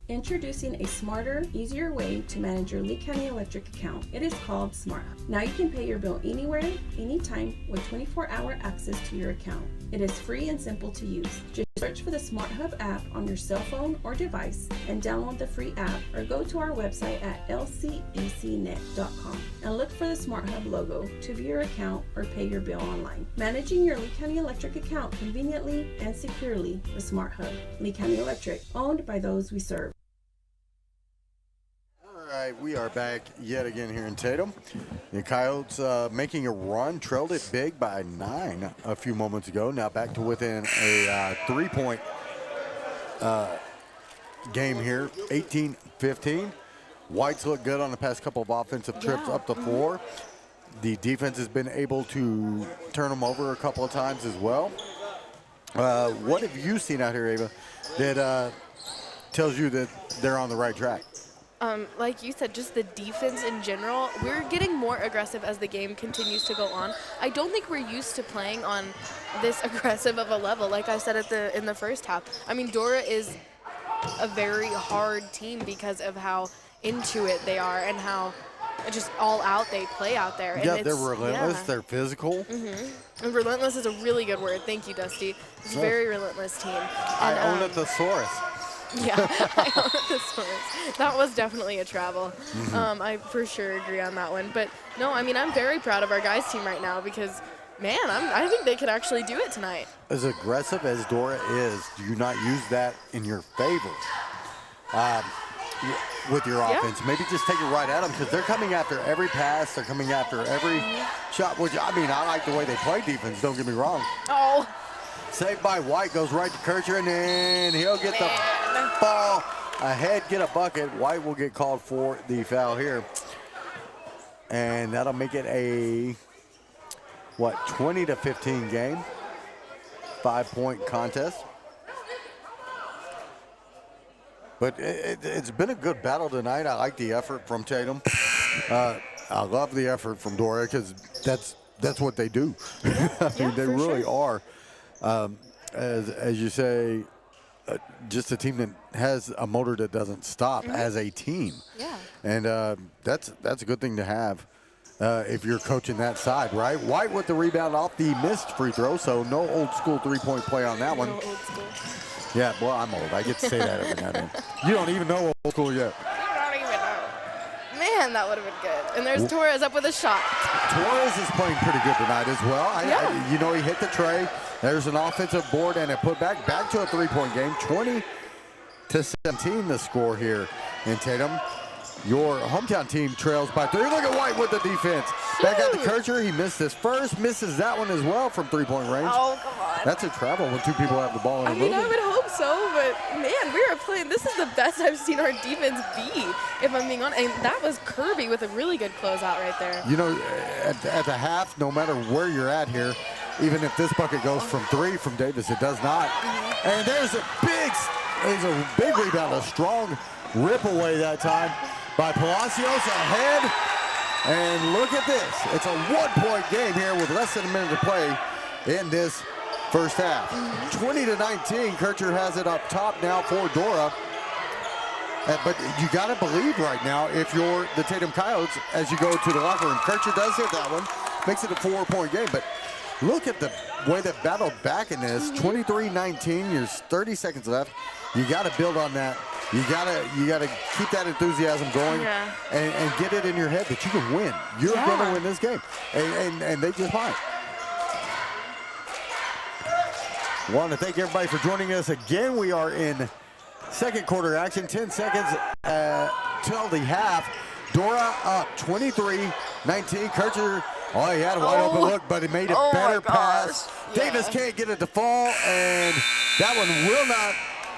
Introducing a smarter, easier way to manage your Lee County Electric account. It is called SmartHub. Now you can pay your bill anywhere, anytime, with 24-hour access to your account. It is free and simple to use. Just search for the SmartHub app on your cell phone or device and download the free app, or go to our website at lcecnet.com and look for the SmartHub logo to view your account or pay your bill online. Managing your Lee County Electric account conveniently and securely with SmartHub. Lee County Electric, owned by those we serve. All right, we are back yet again here in Tatum. The Coyotes making a run, trailed it big by 9 a few moments ago. Now back to within a 3-point game here, 18-15. White's looked good on the past couple of offensive trips up the floor. The defense has been able to turn them over a couple of times as well. What have you seen out here, Ava, that tells you that they're on the right track? Like you said, just the defense in general, we're getting more aggressive as the game continues to go on. I don't think we're used to playing on this aggressive of a level, like I said in the first half. I mean, Dora is a very hard team because of how into it they are and how just all out they play out there. Yeah, and they're relentless, they're physical. And relentless is a really good word. Thank you, Dusty. It's a very relentless team. And, I own a thesaurus. Yeah, I own a thesaurus. That was definitely a travel. I for sure agree on that one. But no, I mean, I'm very proud of our guys team right now because, man, I think they could actually do it tonight. As aggressive as Dora is, do you not use that in your favor with your offense? Maybe just take it right at them because they're coming after every pass. They're coming after every shot. Which, I mean, I like the way they play defense. Don't get me wrong. Oh. Saved by White, goes right to Kircher, and then he'll get the ball ahead, get a bucket. White will get called for the foul here. And that'll make it a, 20-15 game. 5-point contest. But it's been a good battle tonight. I like the effort from Tatum. I love the effort from Dora because that's what they do. I mean, they really are. As you say, just a team that has a motor that doesn't stop as a team. Yeah. And that's a good thing to have if you're coaching that side, right? White with the rebound off the missed free throw, so no old school three-point play on that one. No old school. Yeah, well, I'm old. I get to say that every now and then. You don't even know old school yet. You don't even know. Man, that would have been good. And there's Torres up with a shot. Torres is playing pretty good tonight as well. You know, he hit the tray. There's an offensive board and a putback. Back to a three-point game. 20-17 the score here in Tatum. Your hometown team trails by 3. Look at White with the defense. Back out to Kircher. He missed his first. Misses that one as well from three-point range. Oh, come on. That's a travel when two people have the ball in I the mean, I movement. would hope so, but man, we were playing. This is the best I've seen our defense be, if I'm being honest. And that was Kirby with a really good closeout right there. You know, at the half, no matter where you're at here, even if this bucket goes from 3 from Davis, it does not. And there's a big rebound, a strong rip away that time by Palacios ahead. And look at this. It's a one-point game here with less than a minute to play in this first half. 20-19, Kircher has it up top now for Dora. But you got to believe right now if you're the Tatum Coyotes as you go to the locker room. Kircher does hit that one, makes it a 4-point game. But look at the way they battled back in this. 23-19, there's 30 seconds left. You got to build on that. You gotta keep that enthusiasm going and get it in your head that you can win. You're gonna win this game, and they just might. Want to thank everybody for joining us again. We are in second quarter action. 10 seconds till the half. Dora up 23-19. Kircher, he had a wide open look, but he made a better pass. Davis can't get it to fall, and that one will not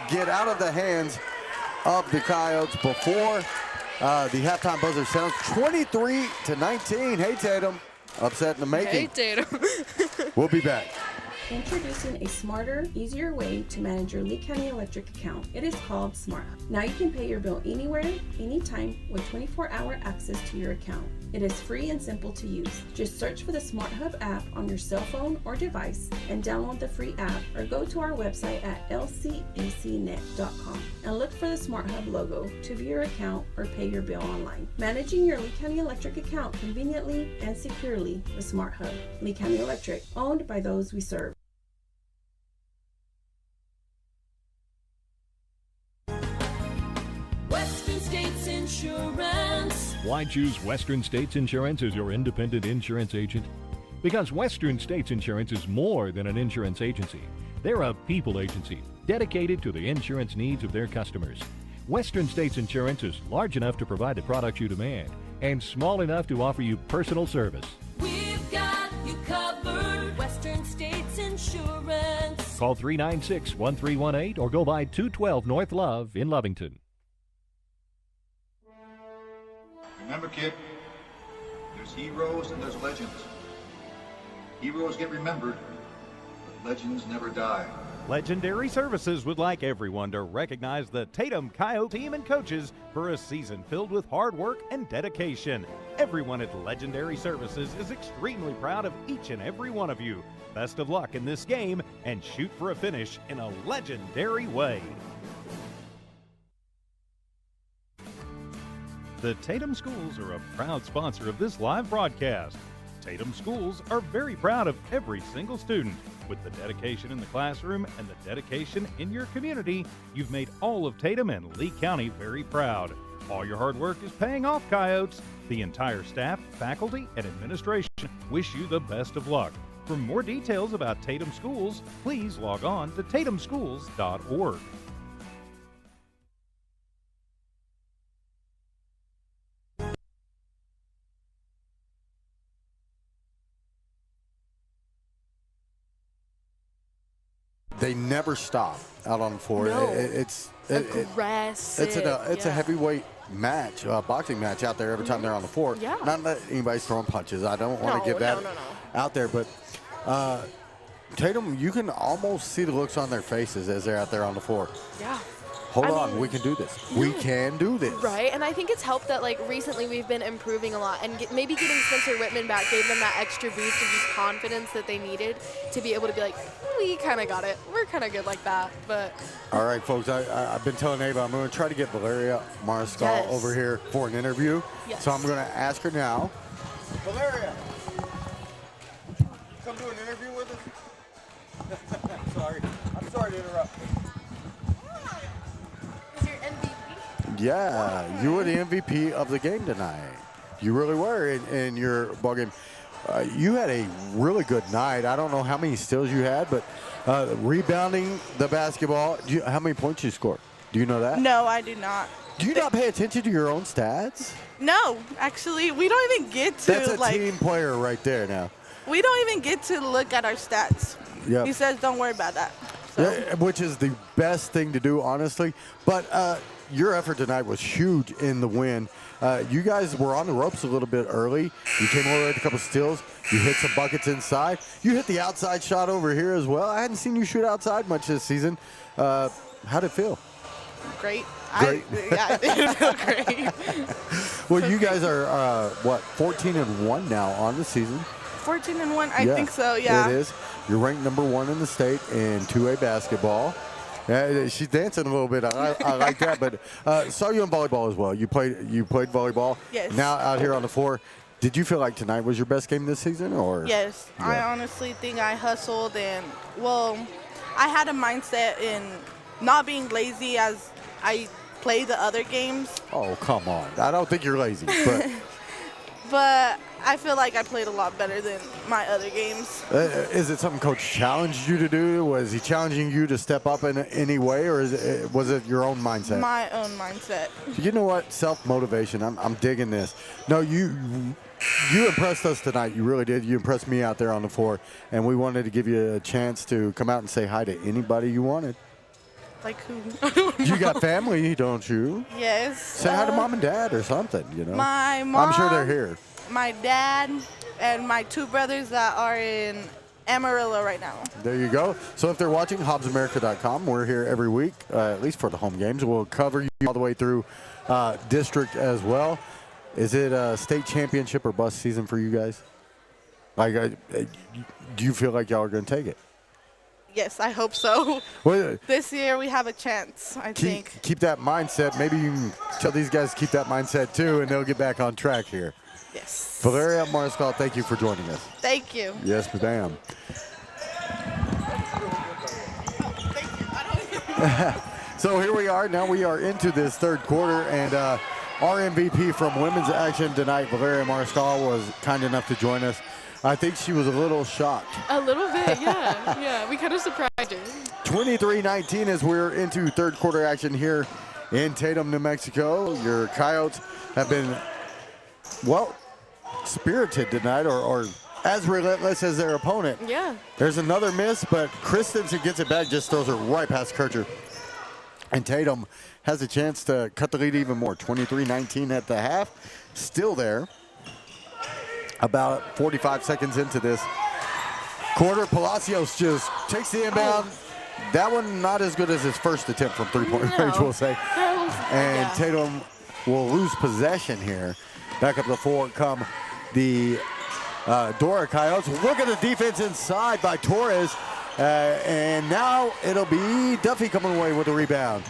get out of the hands of the Coyotes before the halftime buzzer sounds. 23-19. Hey, Tatum. Upset in the making. Hey, Tatum. We'll be back. Introducing a smarter, easier way to manage your Lee County Electric account. It is called Smart Hub. Now you can pay your bill anywhere, anytime with 24-hour access to your account. It is free and simple to use. Just search for the Smart Hub app on your cell phone or device and download the free app, or go to our website at lcecnet.com and look for the Smart Hub logo to view your account or pay your bill online. Managing your Lee County Electric account conveniently and securely with Smart Hub. Lee County Electric, owned by those we serve. Western States Insurance. Why choose Western States Insurance as your independent insurance agent? Because Western States Insurance is more than an insurance agency. They're a people agency dedicated to the insurance needs of their customers. Western States Insurance is large enough to provide the products you demand and small enough to offer you personal service. We've got you covered. Western States Insurance. Call 396-1318 or go by 212 North Love in Lovington. Remember, kid, there's heroes and there's legends. Heroes get remembered, but legends never die. Legendary Services would like everyone to recognize the Tatum Coyote team and coaches for a season filled with hard work and dedication. Everyone at Legendary Services is extremely proud of each and every one of you. Best of luck in this game and shoot for a finish in a legendary way. The Tatum Schools are a proud sponsor of this live broadcast. Tatum Schools are very proud of every single student. With the dedication in the classroom and the dedication in your community, you've made all of Tatum and Lee County very proud. All your hard work is paying off, Coyotes. The entire staff, faculty, and administration wish you the best of luck. For more details about Tatum Schools, please log on to tatumschools.org. They never stop out on the floor. No. It's Aggressive. it's a heavyweight match, boxing match out there every time they're on the floor. Yeah. Not that anybody's throwing punches. I don't want to give that out there, but Tatum, you can almost see the looks on their faces as they're out there on the floor. Yeah. hold I on, mean, we can do this. We can do this. Right, and I think it's helped that like recently we've been improving a lot, and maybe getting Spencer Whitman back gave them that extra boost of just confidence that they needed to be able to be like, we kind of got it. We're kind of good like that. But All right, folks, I've been telling Ava I'm going to try to get Valeria Mariscal Yes. over here for an interview. Yes. So I'm going to ask her now. Valeria, come do an interview with us? I'm sorry to interrupt. is your MVP? Yeah, you were the MVP of the game tonight. You really were in your ball game. You had a really good night. I don't know how many steals you had, but rebounding the basketball. How many points you scored? Do you know that? No, I do not. Do you not pay attention to your own stats? No, actually, we don't even get to That's a like. team player right there now. We don't even get to look at our stats. Yep. He says, "Don't worry about that." So. Yeah, which is the best thing to do, honestly. But your effort tonight was huge in the win. You guys were on the ropes a little bit early. You came over with a couple steals. You hit some buckets inside. You hit the outside shot over here as well. I hadn't seen you shoot outside much this season. How'd it feel? Great. Great. Yeah, it felt great. Well, you guys are, 14-1 now on the season. 14-1, I think so. Yeah. It is. You're ranked number 1 in the state in 2A basketball. She's dancing a little bit. I like that. But saw you in volleyball as well. You played volleyball. Yes. Now out here on the floor. Did you feel like tonight was your best game this season, or? Yes. Yeah. I honestly think I hustled and I had a mindset in not being lazy as I play the other games. Oh, come on. I don't think you're lazy, but But I feel like I played a lot better than my other games. is it something Coach challenged you to do? Was he challenging you to step up in any way, or was it your own mindset? My own mindset. You know what? Self-motivation. I'm digging this. No, you impressed us tonight. You really did. You impressed me out there on the floor, and we wanted to give you a chance to come out and say hi to anybody you wanted. Like who? You got family, don't you? Yes. Say hi to mom and dad or something, you know. My mom. I'm sure they're here. My dad and my 2 brothers that are in Amarillo right now. There you go. So if they're watching, HobbsAmerica.com, we're here every week, at least for the home games. We'll cover you all the way through district as well. Is it a state championship or bust season for you guys? Like, do you feel like y'all are going to take it? Yes, I hope so. Well, This year we have a chance, I think. keep that mindset. Maybe you can tell these guys to keep that mindset too, and they'll get back on track here. Yes. Valeria Mariscal, thank you for joining us. Thank you. Yes, madam. So here we are. Now we are into this third quarter, and our MVP from women's action tonight, Valeria Mariscal, was kind enough to join us. I think she was a little shocked. A little bit, yeah. Yeah, we kind of surprised her. 23-19 as we're into third quarter action here in Tatum, New Mexico. Your Coyotes have been, well, spirited tonight, or as relentless as their opponent. Yeah. There's another miss, but Christensen gets it back, just throws it right past Kircher. And Tatum has a chance to cut the lead even more. 23-19 at the half. Still there. About 45 seconds into this quarter, Palacios just takes the inbound. That one not as good as his first attempt from three-point range, we'll say. And Tatum will lose possession here. Back up the floor come the Dora Coyotes. Look at the defense inside by Torres. And now it'll be Duffy coming away with a rebound.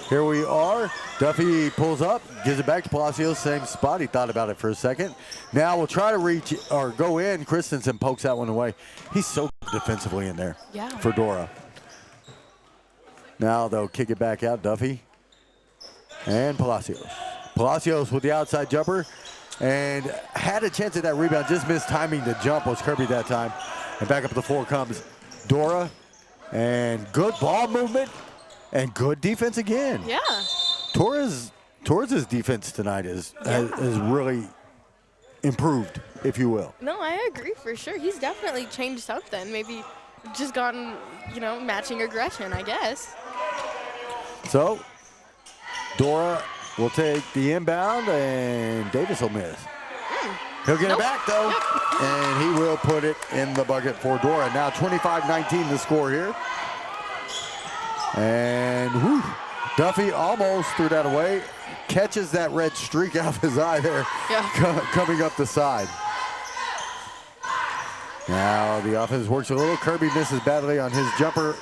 Here we are. Duffy pulls up, gives it back to Palacios, same spot. He thought about it for a second. Now we'll try to reach or go in. Christensen pokes that one away. He's so defensively in there for Dora. Now they'll kick it back out, Duffy. And Palacios. Palacios with the outside jumper and had a chance at that rebound. Just missed timing the jump was Kirby that time. And back up the floor comes Dora. And good ball movement. And good defense again. Yeah. Torres' defense tonight has really improved, if you will. No, I agree for sure. He's definitely changed something. Maybe just gotten, matching aggression, I guess. So, Dora will take the inbound, and Davis will miss. He'll get it back, though, and he will put it in the bucket for Dora. Now 25-19 the score here. And Duffy almost threw that away. Catches that red streak out of his eye there. Yeah. Coming up the side. Now the offense works a little. Kirby misses badly on his jumper.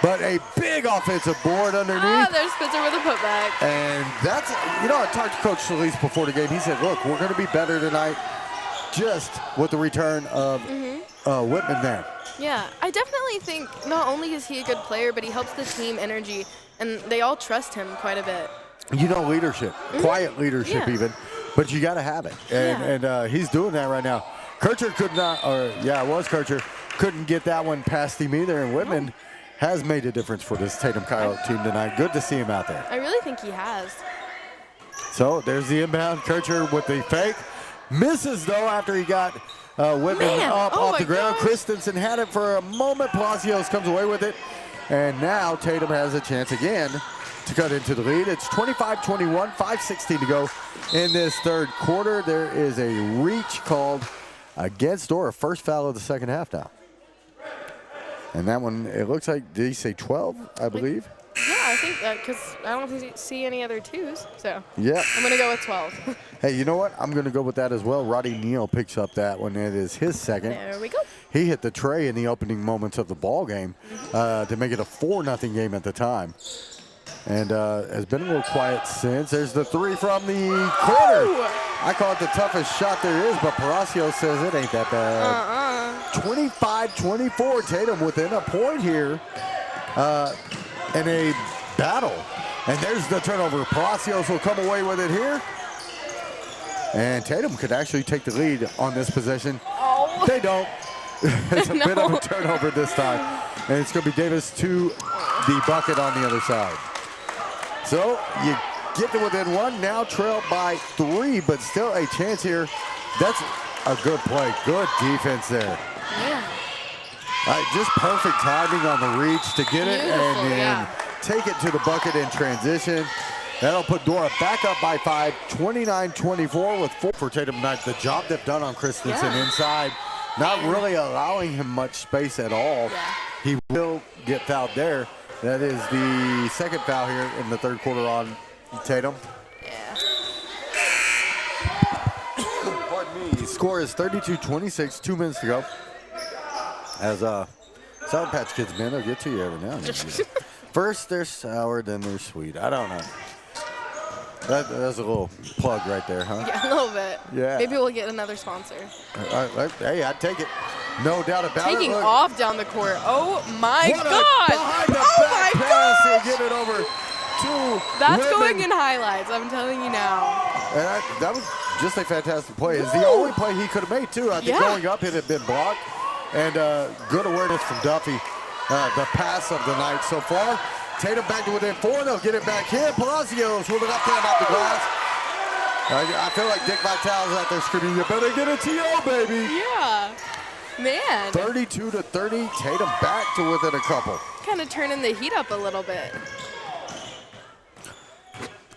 But a big offensive board underneath. Ah, there's Spitzer with a putback. And that's, I talked to Coach Solis before the game. He said, look, we're going to be better tonight just with the return of Whitman there. Yeah, I definitely think not only is he a good player, but he helps the team energy, and they all trust him quite a bit. Leadership, quiet leadership even, but you got to have it. And he's doing that right now. Kircher could not, it was Kircher, couldn't get that one past him either, and Whitman has made a difference for this Tatum Coyote team tonight. Good to see him out there. I really think he has. So there's the inbound. Kircher with the fake. Misses, though, after he got Whitman up off the ground. Christensen had it for a moment. Palacios comes away with it. And now Tatum has a chance again to cut into the lead. It's 25-21, 5:16 to go in this third quarter. There is a reach called against Dora. First foul of the second half now. And that one, it looks like, did he say 12, I believe? Yeah, I think that because I don't see any other twos. So yeah, I'm going to go with 12. Hey, you know what? I'm going to go with that as well. Roddy Neal picks up that one. It is his second. There we go. He hit the tray in the opening moments of the ball game to make it a 4-0 game at the time. And has been a little quiet since. There's the three from the corner. I call it the toughest shot there is, but Palacios says it ain't that bad. 25-24, Tatum within a point here in a battle. And there's the turnover. Palacios will come away with it here. And Tatum could actually take the lead on this possession. Oh. They don't. It's a bit of a turnover this time. And it's going to be Davis to the bucket on the other side. So you get to within one, now trailed by 3, but still a chance here. That's a good play. Good defense there. Yeah. Just perfect timing on the reach to get it and then yeah. take it to the bucket in transition. That'll put Dora back up by 5, 29-24 with 4 for Tatum tonight. The job they've done on Christensen inside, not really allowing him much space at all. Yeah. He will get fouled there. That is the second foul here in the third quarter on Tatum. Yeah. Pardon me. The score is 32-26, 2 minutes to go. As Sour Patch Kids, man, they'll get to you every now and then. First they're sour, then they're sweet. I don't know. That's a little plug right there, huh? Yeah, a little bit. Yeah. Maybe we'll get another sponsor. Hey, I'd take it. No doubt about it. Taking off down the court. Oh, my What God. Behind the Oh, back my pass gosh. and get it over to That's Whitman. going in highlights, I'm telling you now. And that was just a fantastic play. It's the only play he could have made, too. I think going up, it had been blocked. And good awareness from Duffy. The pass of the night so far. Tatum back to within 4. They'll get it back here. Palacios with an up hand off the glass. I feel like Dick Vitale's out there screaming, you better get a TO, baby. Yeah. Man. 32-30. Tatum back to within a couple. Kind of turning the heat up a little bit.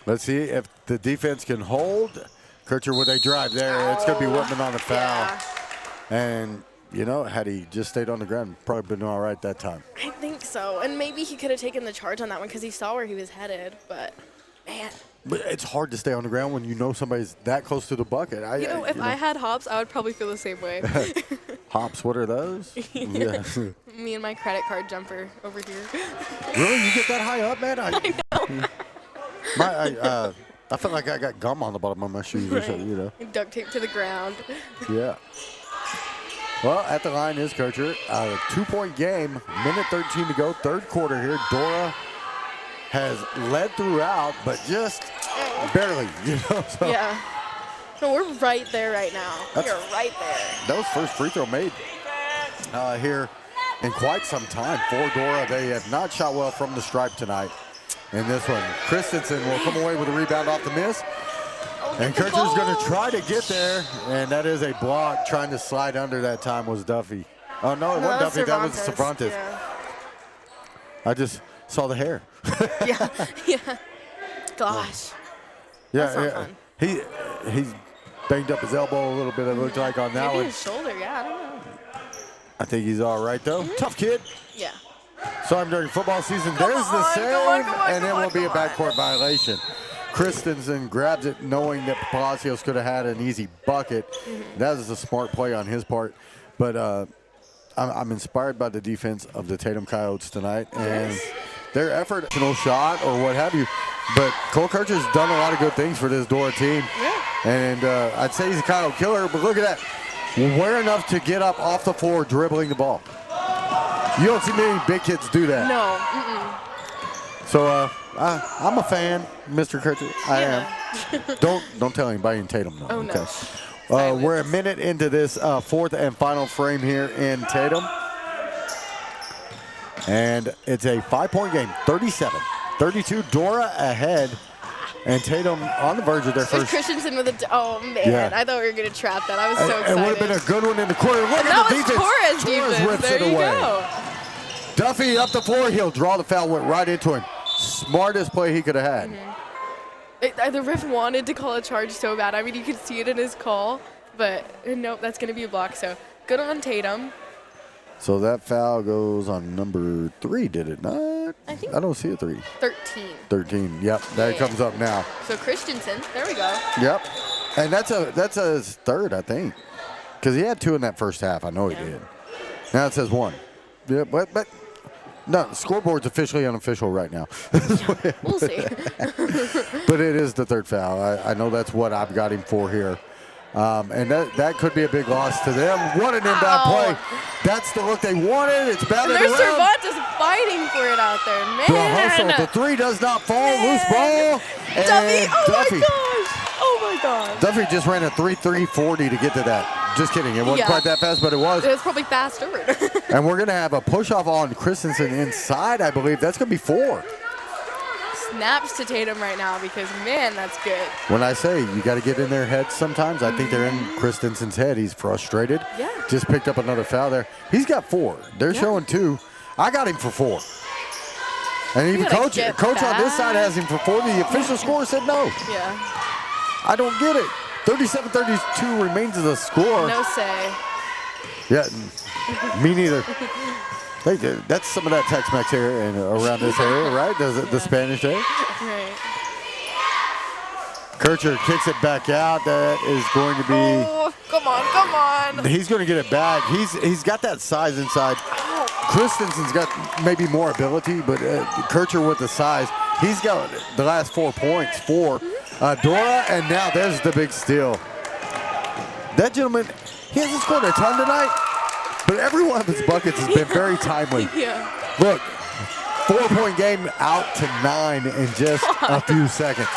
Let's see if the defense can hold. Kircher with a drive there. It's going to be Whitman on the foul. Yeah. And, had he just stayed on the ground, probably been all right that time. I think so. And maybe he could have taken the charge on that one because he saw where he was headed. But, man. But it's hard to stay on the ground when you know somebody's that close to the bucket. If I had hops, I would probably feel the same way. Hops, what are those? Yeah. Me and my credit card jumper over here. Really? You get that high up, man? I know. I feel like I got gum on the bottom of my shoes or something, Duct tape to the ground. Yeah. Well, at the line is Kircher. A 2-point game, minute 13 to go, third quarter here. Dora has led throughout, but just barely, So Yeah. No, we're right there right now. We're right there. that was first free throw made here in quite some time for Dora. They have not shot well from the stripe tonight in this one. Christensen will come away with a rebound off the miss. And Kircher's going to try to get there, and that is a block. Trying to slide under that time was Duffy. Oh, no, it wasn't Duffy. That was Cervantes. Yeah. I just saw the hair. Yeah. Gosh. Yeah, That's not fun. He's banged up his elbow a little bit, it looked like, on that Maybe one. his shoulder, yeah, I don't know. I think he's all right, though. Tough kid. Yeah. Starting during football season. There's the save, and it will be a backcourt violation. Christensen grabs it knowing that Palacios could have had an easy bucket. That is a smart play on his part. But I'm inspired by the defense of the Tatum Coyotes tonight and their effort, shot or what have you. But Cole Kircher's done a lot of good things for this Dora team. Yeah. And I'd say he's a Coyote killer, but look at that. Aware enough to get up off the floor dribbling the ball. You don't see many big kids do that. No. So I'm a fan, Mr. Kircher. I am. Don't tell anybody in Tatum though. Oh, no. Okay. We're a minute into this fourth and final frame here in Tatum. And it's a 5-point game, 37-32. Dora ahead. And Tatum on the verge of their first. Christensen with a. Oh, man. Yeah. I thought we were going to trap that. I was so excited. It would have been a good one in the corner. Look that at the was defense. Torres defense. rips There it you away. go. Duffy up the floor. He'll draw the foul. Went right into him. Smartest play he could have had. The ref wanted to call a charge so bad. I mean, you could see it in his call. But, nope, that's going to be a block. So, good on Tatum. So that foul goes on number 3, did it not? I don't see a 3. 13. Yep, that comes up now. So Christensen, there we go. Yep, and that's a third, I think, because he had 2 in that first half. I know he did. Now it says 1. Yeah, but no, the scoreboard's officially unofficial right now. We'll see. But it is the 3rd foul. I know that's what I've got him for here. And that could be a big loss to them. What an inbound play. That's the look they wanted. It's batted around. There's Cervantes fighting for it out there. Man. The hustle. The 3 does not fall. Loose ball. Duffy. Oh, Duffy. my gosh. Oh, my God. Duffy just ran a 3.340 to get to that. Just kidding. It wasn't quite that fast, but it was. It was probably faster. And we're going to have a push-off on Christensen inside, I believe. That's going to be 4. Snaps to Tatum right now because, man, that's good. When I say you got to get in their heads sometimes, I think they're in Christensen's head. He's frustrated. Yeah. Just picked up another foul there. He's got 4. They're showing 2. I got him for 4. And even coach on this side has him for 4. The official score said no. Yeah. I don't get it. 37-32 remains the score. No say. Yeah, me neither. That's some of that Tex-Mex here and around this area, right? The Spanish area. Right. Kircher kicks it back out. That is going to be. Oh, come on. He's going to get it back. He's got that size inside. Christensen's got maybe more ability, but Kircher with the size. He's got the last 4 points for Dora, and now there's the big steal. That gentleman, he hasn't scored a ton tonight. But every one of his buckets has been very timely. Yeah. Look, 4-point game out to 9 in just a few seconds.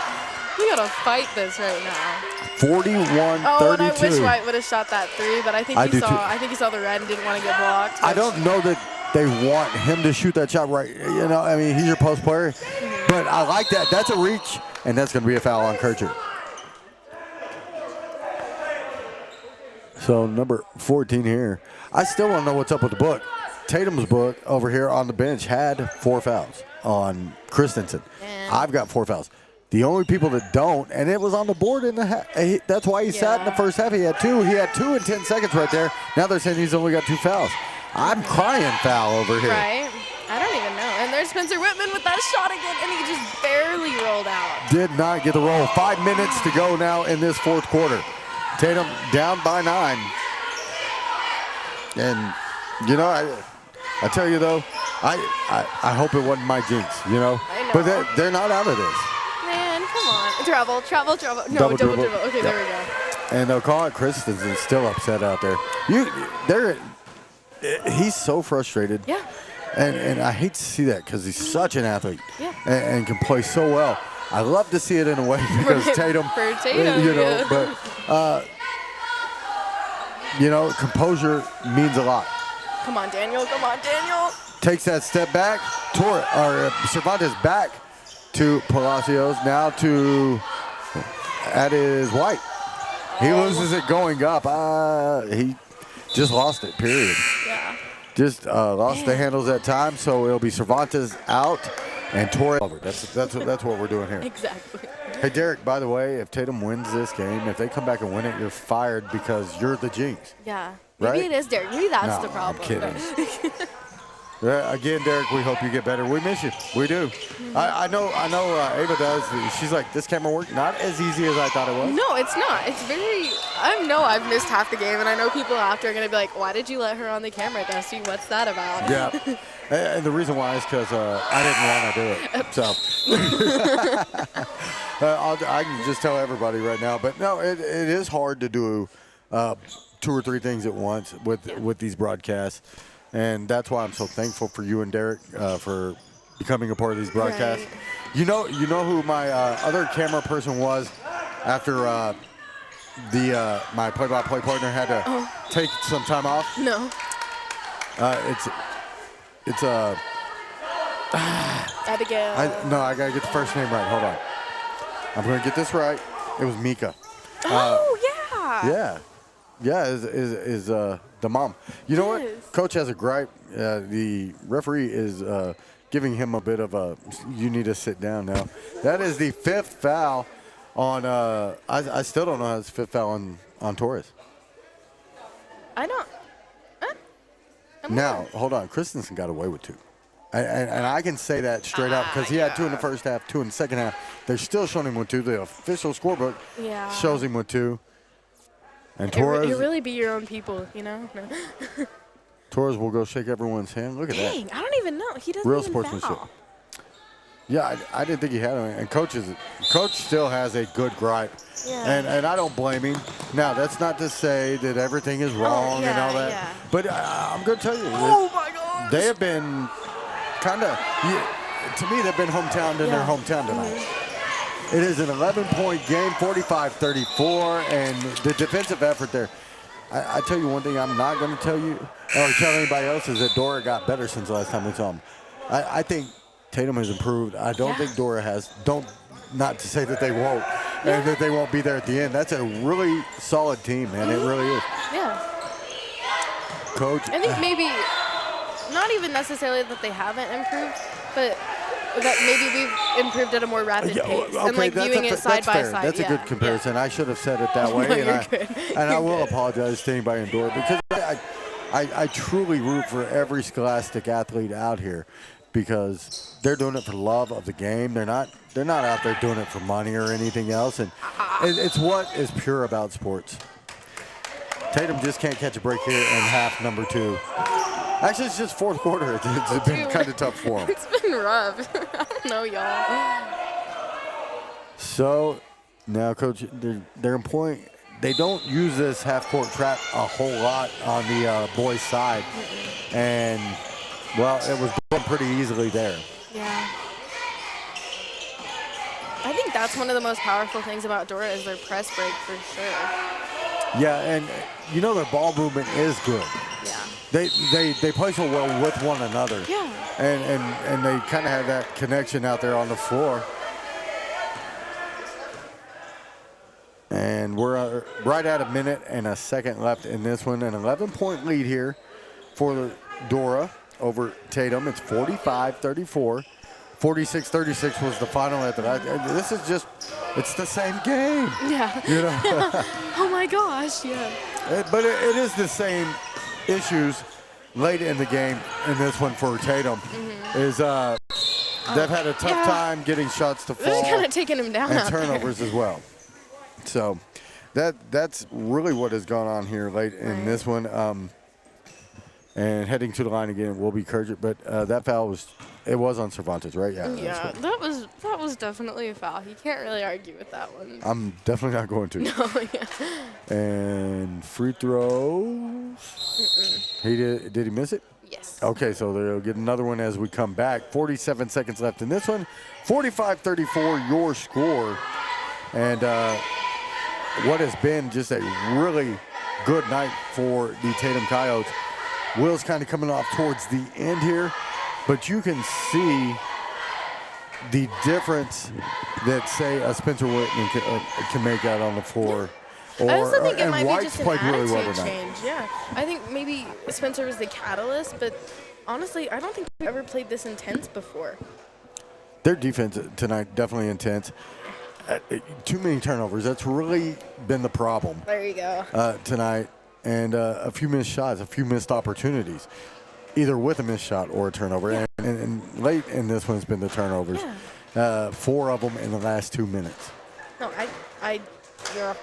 We gotta fight this right now. 41-32. Oh, and I wish White would have shot that 3, but I think he saw the red and didn't want to get blocked. I don't know that they want him to shoot that shot right. You know, I mean, he's your post player. But I like that. That's a reach, and that's going to be a foul on Kircher. So number 14 here. I still don't know what's up with the book. Tatum's book over here on the bench had 4 fouls on Christensen. I've got 4 fouls. The only people that don't, and it was on the board in the half. That's why he sat in the first half. He had 2. He had 2 in 10 seconds right there. Now they're saying he's only got 2 fouls. I'm crying foul over here. Right? I don't even know. And there's Spencer Whitman with that shot again, and he just barely rolled out. Did not get the roll. 5 minutes to go now in this 4th quarter. Tatum down by 9. And, you know, I tell you, though, I hope it wasn't my jinx, you know. I know. But they're not out of this. Man, come on. Travel. No, double dribble. Okay, there we go. And they'll call it. Christensen's still upset out there. He's so frustrated. Yeah. And I hate to see that because he's such an athlete. Yeah. And can play so well. I love to see it in a way because Tatum, For Tatum, you know, but, you know, composure means a lot. Come on, Daniel. Takes that step back. Cervantes back to Palacios. Now at his White. He loses it going up. He just lost it, period. Yeah. Just lost the handles at time, so it'll be Cervantes out and Torres over. That's what we're doing here. Exactly. Hey, Derek, by the way, if Tatum wins this game, if they come back and win it, you're fired because you're the jinx. Yeah. Right? Maybe it is Derek. Maybe that's the problem. I'm kidding. Again, Derek, we hope you get better. We miss you. We do. I know Ava does. She's like, this camera work? Not as easy as I thought it was. No, it's not. It's very. I've missed half the game, and I know people after are going to be like, why did you let her on the camera, Dusty? What's that about? Yeah. And the reason why is because I didn't want to do it. So I can just tell everybody right now. But no, it is hard to do 2 or 3 things at once with these broadcasts. And that's why I'm so thankful for you and Derek for becoming a part of these broadcasts. Right. You know who my other camera person was after my play-by-play partner had to take some time off? No. It's Abigail. I gotta get the first name right. Hold on. I'm gonna get this right. It was Mika. Yeah. Yeah, is the mom. You know what? Coach has a gripe. The referee is giving him a bit of a, you need to sit down now. That is the 5th foul on, I still don't know how it's 5th foul on Torres. I don't. Now, hold on. Christensen got away with 2. And I can say that straight up because he had 2 in the first half, 2 in the second half. They're still showing him with 2. The official scorebook shows him with 2. And Torres. You really be your own people, you know? No. Torres will go shake everyone's hand. Look at that. Dang, I don't even know. He doesn't Real even sportsmanship. foul. Yeah, I didn't think he had him. And Coach still has a good gripe. Yeah. And I don't blame him. Now, that's not to say that everything is wrong and all that. Yeah. But I'm going to tell you. Oh, my gosh. They have been kind of, to me, they've been hometown in their hometown tonight. It is an 11-point game, 45-34, and the defensive effort there. I tell you one thing I'm not going to tell you or tell anybody else is that Dora got better since the last time we saw him. I think Tatum has improved. I don't think Dora has. Not to say that they won't and that they won't be there at the end. That's a really solid team, man. It really is. Yeah. Coach. I think maybe not even necessarily that they haven't improved, but that maybe we've improved at a more rapid pace. Okay, and like viewing it side by side. That's a good comparison. I should have said it that way. No, I will apologize to anybody in Dora because I truly root for every Scholastic athlete out here because they're doing it for love of the game. They're not out there doing it for money or anything else. And it's what is pure about sports. Tatum just can't catch a break here in half number 2. Actually, it's just 4th quarter. It's been kind of tough for him. It's been rough. I don't know, y'all. So now, Coach, they're employing. They don't use this half-court trap a whole lot on the boys' side, and well, it was done pretty easily there. Yeah. I think that's one of the most powerful things about Dora is their press break for sure. Yeah, and you know their ball movement is good. Yeah. They play so well with one another. Yeah. And they kind of have that connection out there on the floor. And we're right at a minute and a second left in this one. An 11-point lead here for Dora over Tatum. It's 45-34. 46-36 was the final at the last. This is just, it's the same game. Yeah. You know? Oh my gosh, yeah. But it is the same issues late in the game in this one for Tatum. Is they've had a tough time getting shots to fall. This is kind of taking him down. And turnovers as well. So that's really what has gone on here late in this one. And heading to the line again will be Kurgit, but that foul was on Cervantes, right? Yeah. Yeah, that was definitely a foul. You can't really argue with that one. I'm definitely not going to. No, yeah. And free throws. He did he miss it? Yes. Okay, so they'll get another one as we come back. 47 seconds left in this one. 45-34 your score. And what has been just a really good night for the Tatum Coyotes. Will's kind of coming off towards the end here, but you can see the difference that, say, a Spencer Whitman can make out on the floor. I also think it and might White's be just an played really well attitude tonight. change. Yeah, I think maybe Spencer was the catalyst, but honestly, I don't think we've ever played this intense before. Their defense tonight definitely intense. Too many turnovers. That's really been the problem. There you go. Tonight. And a few missed shots, a few missed opportunities. either with a missed shot or a turnover. Yeah. And late in this one has been the turnovers. Yeah. 4 of them in the last 2 minutes. No, I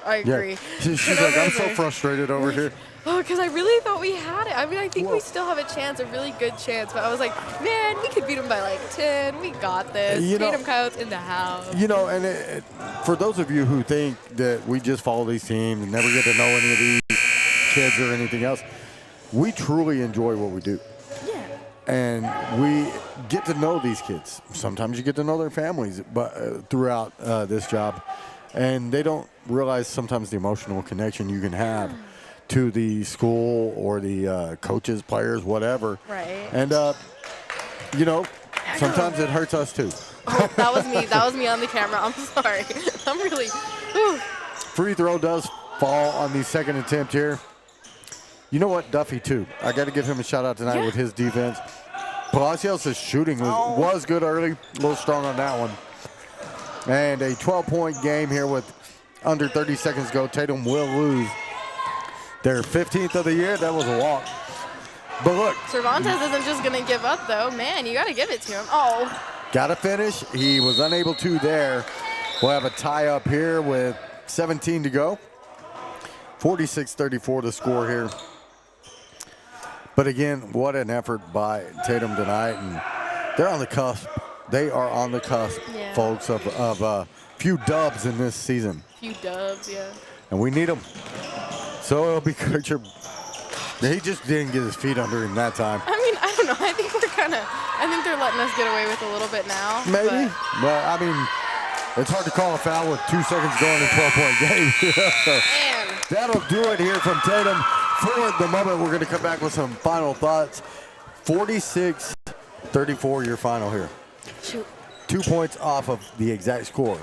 agree. Yeah. She's like, I'm so frustrated over here. Oh, because I really thought we had it. I mean, I think we still have a chance, a really good chance. But I was like, man, we could beat them by like 10. We got this. Tatum Coyotes in the house. You know, and for those of you who think that we just follow these teams and never get to know any of these kids or anything else, we truly enjoy what we do. Yeah. And we get to know these kids. Sometimes you get to know their families, but throughout this job, and they don't realize sometimes the emotional connection you can have to the school or the coaches, players, whatever. Right. And you know, sometimes it hurts us too. Oh, that was me. That was me on the camera. I'm sorry. I'm really. Whew. Free throw does fall on the second attempt here. You know what, Duffy too. I got to give him a shout out tonight with his defense. Palacios' shooting was good early, a little strong on that one. And a 12-point game here with under 30 seconds to go. Tatum will lose their 15th of the year. That was a walk. But look. Cervantes isn't just going to give up, though. Man, you got to give it to him. Oh. Got to finish. He was unable to there. We'll have a tie up here with 17 to go. 46-34 to score here. But again, what an effort by Tatum tonight. And they're on the cusp. They are on the cusp, folks, of a few dubs in this season. Few dubs, yeah. And we need them. So it'll be Kircher. He just didn't get his feet under him that time. I mean, I don't know. I think they're letting us get away with a little bit now. Maybe. But I mean, it's hard to call a foul with 2 seconds going in a 12-point game. That'll do it here from Tatum. For the moment, we're going to come back with some final thoughts. 46-34, your final here. Shoot. 2 points off of the exact score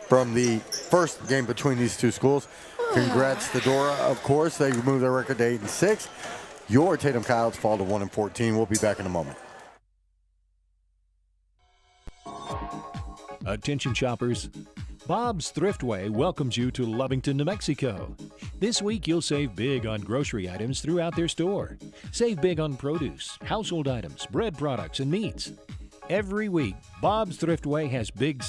from the first game between these two schools. Congrats to Dora, of course. They moved their record to 8-6. Your Tatum Coyotes fall to 1-14. We'll be back in a moment. Attention shoppers. Bob's Thriftway welcomes you to Lovington, New Mexico. This week you'll save big on grocery items throughout their store. Save big on produce, household items, bread products, and meats. Every week, Bob's Thriftway has big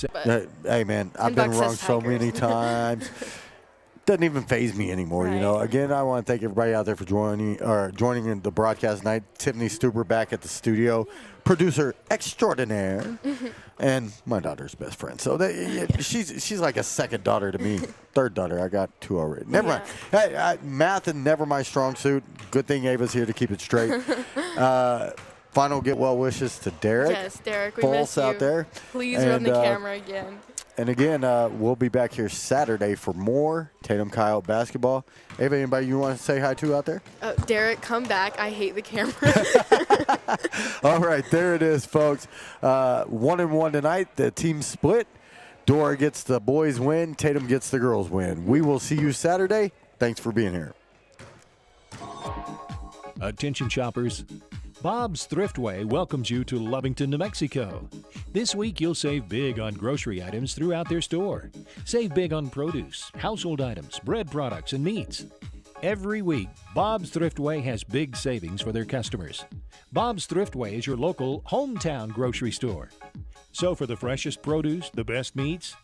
Hey, man, I've been wrong so many times. Doesn't even faze me anymore, you know. Again, I want to thank everybody out there for joining in the broadcast tonight. Tiffany Stuber back at the studio, producer extraordinaire, and my daughter's best friend. So she's like a second daughter to me, third daughter. I got 2 already. Never mind. Hey, math and never my strong suit. Good thing Ava's here to keep it straight. Final get well wishes to Derek. Yes, Derek, we miss you. Out there. Please run the camera again. And again, we'll be back here Saturday for more Tatum Coyote basketball. Ava, anybody you want to say hi to out there? Derek, come back. I hate the camera. All right, there it is, folks. 1-1 tonight. The team split. Dora gets the boys win. Tatum gets the girls win. We will see you Saturday. Thanks for being here. Attention shoppers. Bob's Thriftway welcomes you to Lovington, New Mexico. This week you'll save big on grocery items throughout their store. Save big on produce, household items, bread products, and meats. Every week, Bob's Thriftway has big savings for their customers. Bob's Thriftway is your local hometown grocery store. So for the freshest produce, the best meats,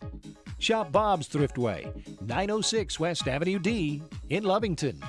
shop Bob's Thriftway, 906 West Avenue D in Lovington.